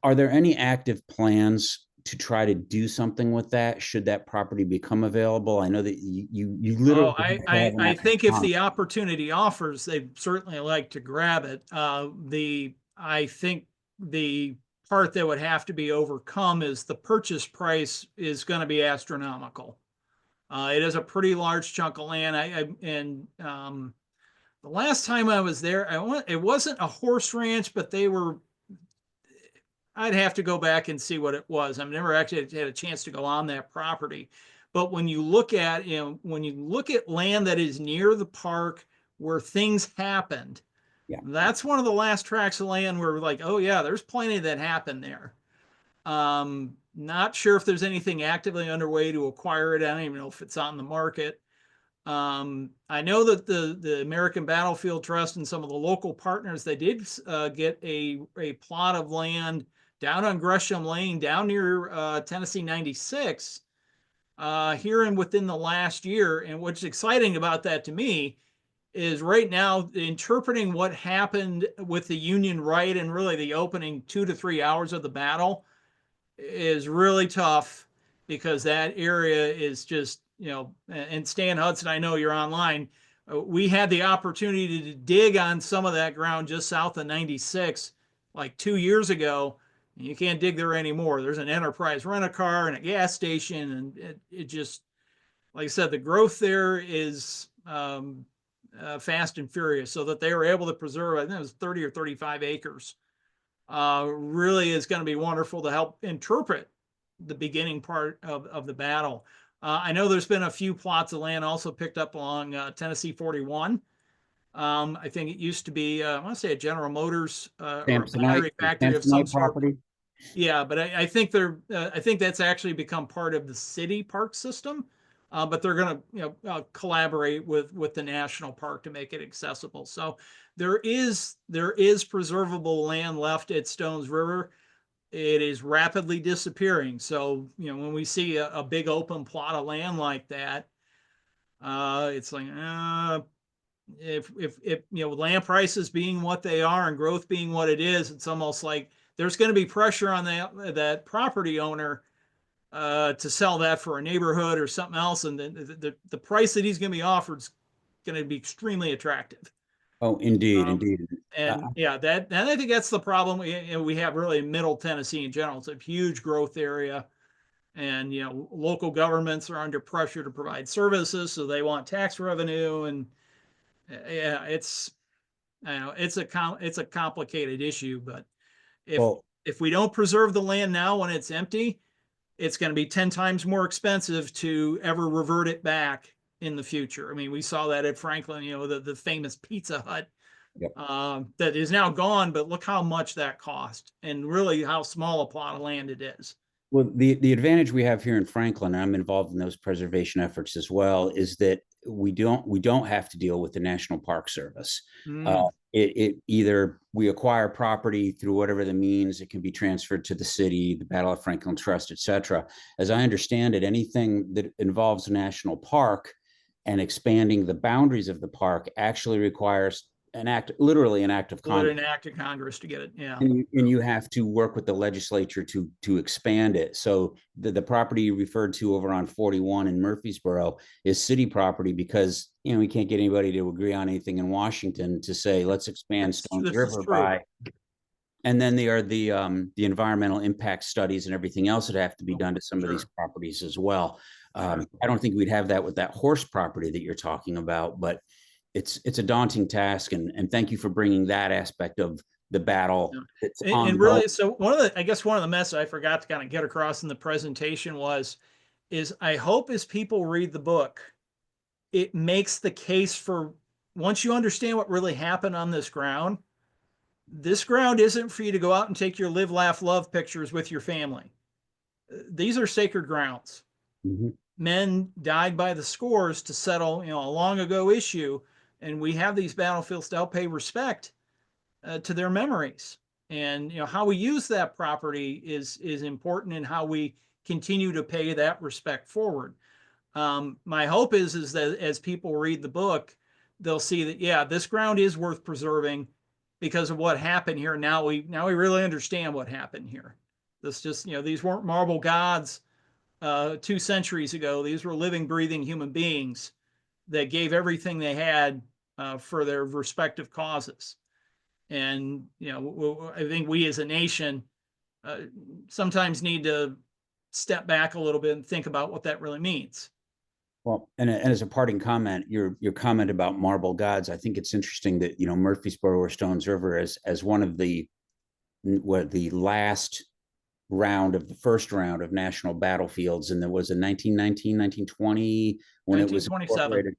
are there any active plans to try to do something with that should that property become available? I know that you literally. I think if the opportunity offers, they'd certainly like to grab it. I think the part that would have to be overcome is the purchase price is going to be astronomical. It is a pretty large chunk of land. The last time I was there, it wasn't a horse ranch, but I'd have to go back and see what it was. I've never actually had a chance to go on that property. But when you look at, land that is near the park where things happened, that's one of the last tracts of land where we're like, oh yeah, there's plenty that happened there. Not sure if there's anything actively underway to acquire it. I don't even know if it's on the market. I know that the American Battlefield Trust and some of the local partners, they did get a plot of land down on Gresham Lane, down near Tennessee 96, here and within the last year. And what's exciting about that to me is right now interpreting what happened with the Union right and really the opening 2 to 3 hours of the battle is really tough, because that area is just, and Stan Hudson, I know you're online. We had the opportunity to dig on some of that ground just south of 96 like 2 years ago. You can't dig there anymore. There's an Enterprise rent-a-car and a gas station, and it just, like I said, the growth there is fast and furious, so that they were able to preserve, I think it was 30 or 35 acres. Really is going to be wonderful to help interpret the beginning part of the battle. I know there's been a few plots of land also picked up along Tennessee 41. I think it used to be, I want to say a General Motors or a Samsonite, battery factory of some Samsonite sort. property. Yeah, but I think I think that's actually become part of the city park system. But they're going to, collaborate with the national park to make it accessible. So there is preservable land left at Stones River. It is rapidly disappearing. So, when we see a big open plot of land like that, it's like, if land prices being what they are and growth being what it is, it's almost like there's going to be pressure on that property owner to sell that for a neighborhood or something else, and the price that he's going to be offered is going to be extremely attractive. Oh, indeed, indeed. And and I think that's the problem we have really in Middle Tennessee in general. It's a huge growth area, and local governments are under pressure to provide services, so they want tax revenue, and yeah, it's a complicated issue. But if we don't preserve the land now when it's empty, it's going to be 10 times more expensive to ever revert it back in the future. I mean, we saw that at Franklin, the famous Pizza Hut. Yep. That is now gone, but look how much that cost and really how small a plot of land it is. Well, the advantage we have here in Franklin, and I'm involved in those preservation efforts as well, is that we don't have to deal with the National Park Service. It either we acquire property through whatever the means, it can be transferred to the city, the Battle of Franklin Trust, etc. As I understand it, anything that involves a national park and expanding the boundaries of the park actually requires literally an act of Congress. An act of Congress to get it, yeah. And you have to work with the legislature to expand it. So the property you referred to over on 41 in Murfreesboro is city property because we can't get anybody to agree on anything in Washington to say let's expand Stones River by. And then there are the environmental impact studies and everything else that have to be done to some of these properties as well. I don't think we'd have that with that horse property that you're talking about, but it's a daunting task, and thank you for bringing that aspect of the battle. And really, so one of the messages I forgot to kind of get across in the presentation is I hope as people read the book, it makes the case for once you understand what really happened on this ground isn't for you to go out and take your live, laugh, love pictures with your family. These are sacred grounds. Mm-hmm. Men died by the scores to settle, a long ago issue. And we have these battlefields to help pay respect to their memories. And how we use that property is important in how we continue to pay that respect forward. My hope is that as people read the book, they'll see that this ground is worth preserving because of what happened here. Now we really understand what happened here. These weren't marble gods 2 centuries ago. These were living, breathing human beings that gave everything they had for their respective causes. And, I think we as a nation sometimes need to step back a little bit and think about what that really means. Well, and as a parting comment, your comment about marble gods, I think it's interesting that, Murfreesboro or Stones River as one of the last the first round of national battlefields, and there was in 1919, 1920, when it was incorporated,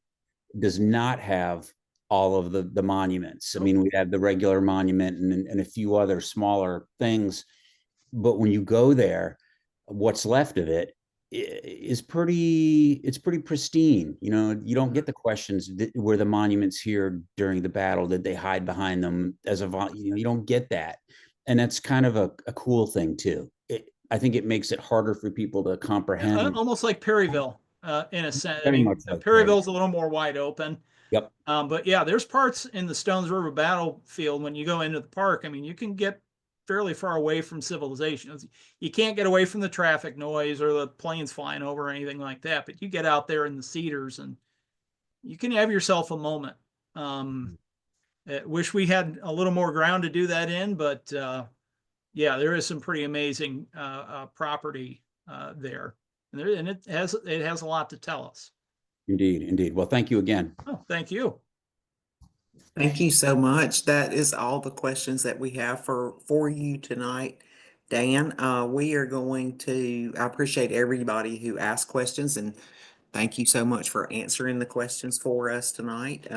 does not have all of the monuments. I mean, we have the regular monument and a few other smaller things, but when you go there, what's left of it is pretty pristine. You don't get the questions, were the monuments here during the battle? Did they hide behind them you don't get that. And that's kind of a cool thing too. I think it makes it harder for people to comprehend. Almost like Perryville, in a sense. Like Perryville's a little more wide open. Yep. But yeah, there's parts in the Stones River battlefield when you go into the park. I mean, you can get fairly far away from civilization. You can't get away from the traffic noise or the planes flying over or anything like that. But you get out there in the cedars and you can have yourself a moment. Wish we had a little more ground to do that in, but yeah, there is some pretty amazing property there, and it has a lot to tell us. Indeed. Well, thank you again. Oh, thank you. Thank you so much. That is all the questions that we have for you tonight, Dan. We are going to, I appreciate everybody who asked questions, and thank you so much for answering the questions for us tonight.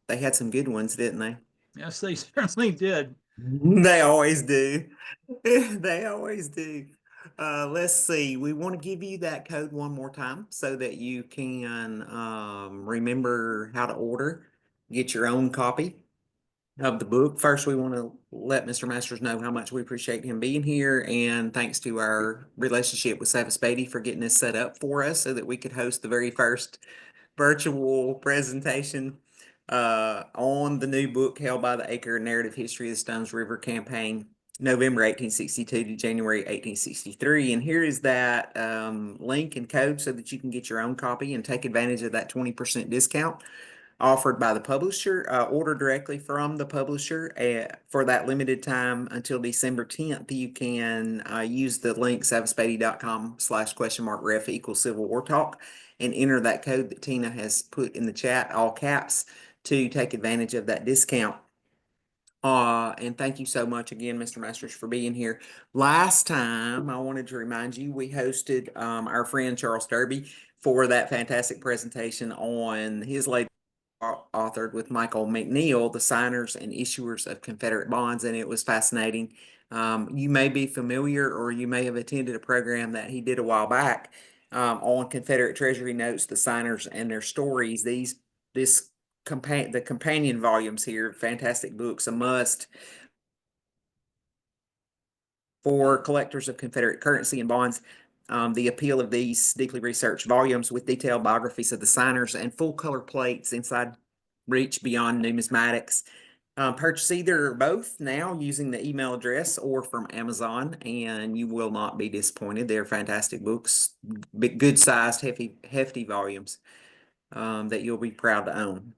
They had some good ones, didn't they? Yes, they certainly did. They always do. They always do. Let's see. We want to give you that code one more time so that you can remember how to order, get your own copy of the book. First, we want to let Mr. Masters know how much we appreciate him being here, and thanks to our relationship with Savas Beatty for getting this set up for us so that we could host the very first virtual presentation on the new book held by the Acre Narrative History of the Stones River Campaign, November 1862 to January 1863. And here is that link and code so that you can get your own copy and take advantage of that 20% discount offered by the publisher. Order directly from the publisher for that limited time until December 10th. You can use the link savasbeatty.com/ref equals Civil War Talk and enter that code that Tina has put in the chat, all caps, to take advantage of that discount. And thank you so much again, Mr. Masters, for being here. Last time, I wanted to remind you, we hosted our friend Charles Derby for that fantastic presentation on his latest authored with Michael McNeil, The Signers and Issuers of Confederate Bonds, and it was fascinating. You may be familiar or you may have attended a program that he did a while back on Confederate Treasury notes, the signers and their stories. The companion volumes here, fantastic books, a must for collectors of Confederate currency and bonds. The appeal of these deeply researched volumes with detailed biographies of the signers and full color plates inside reach beyond numismatics. Purchase either or both now using the email address or from Amazon, and you will not be disappointed. They're fantastic books, good sized, hefty volumes that you'll be proud to own.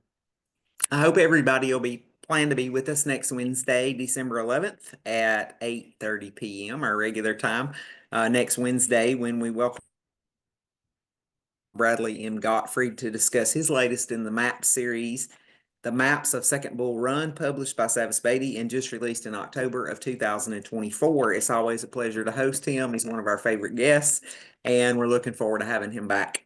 I hope everybody will be plan to be with us next Wednesday, December 11th at 8:30 p.m., our regular time. Next Wednesday, when we welcome Bradley M. Gottfried to discuss his latest in the map series, The Maps of Second Bull Run, published by Savas Beatty and just released in October of 2024. It's always a pleasure to host him. He's one of our favorite guests, and we're looking forward to having him back.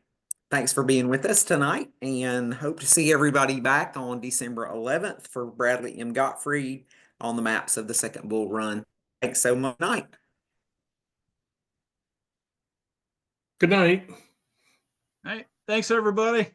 Thanks for being with us tonight, and hope to see everybody back on December 11th for Bradley M. Gottfried on the Maps of the Second Bull Run. Thanks so much. Night. Good night. All right. Thanks, everybody.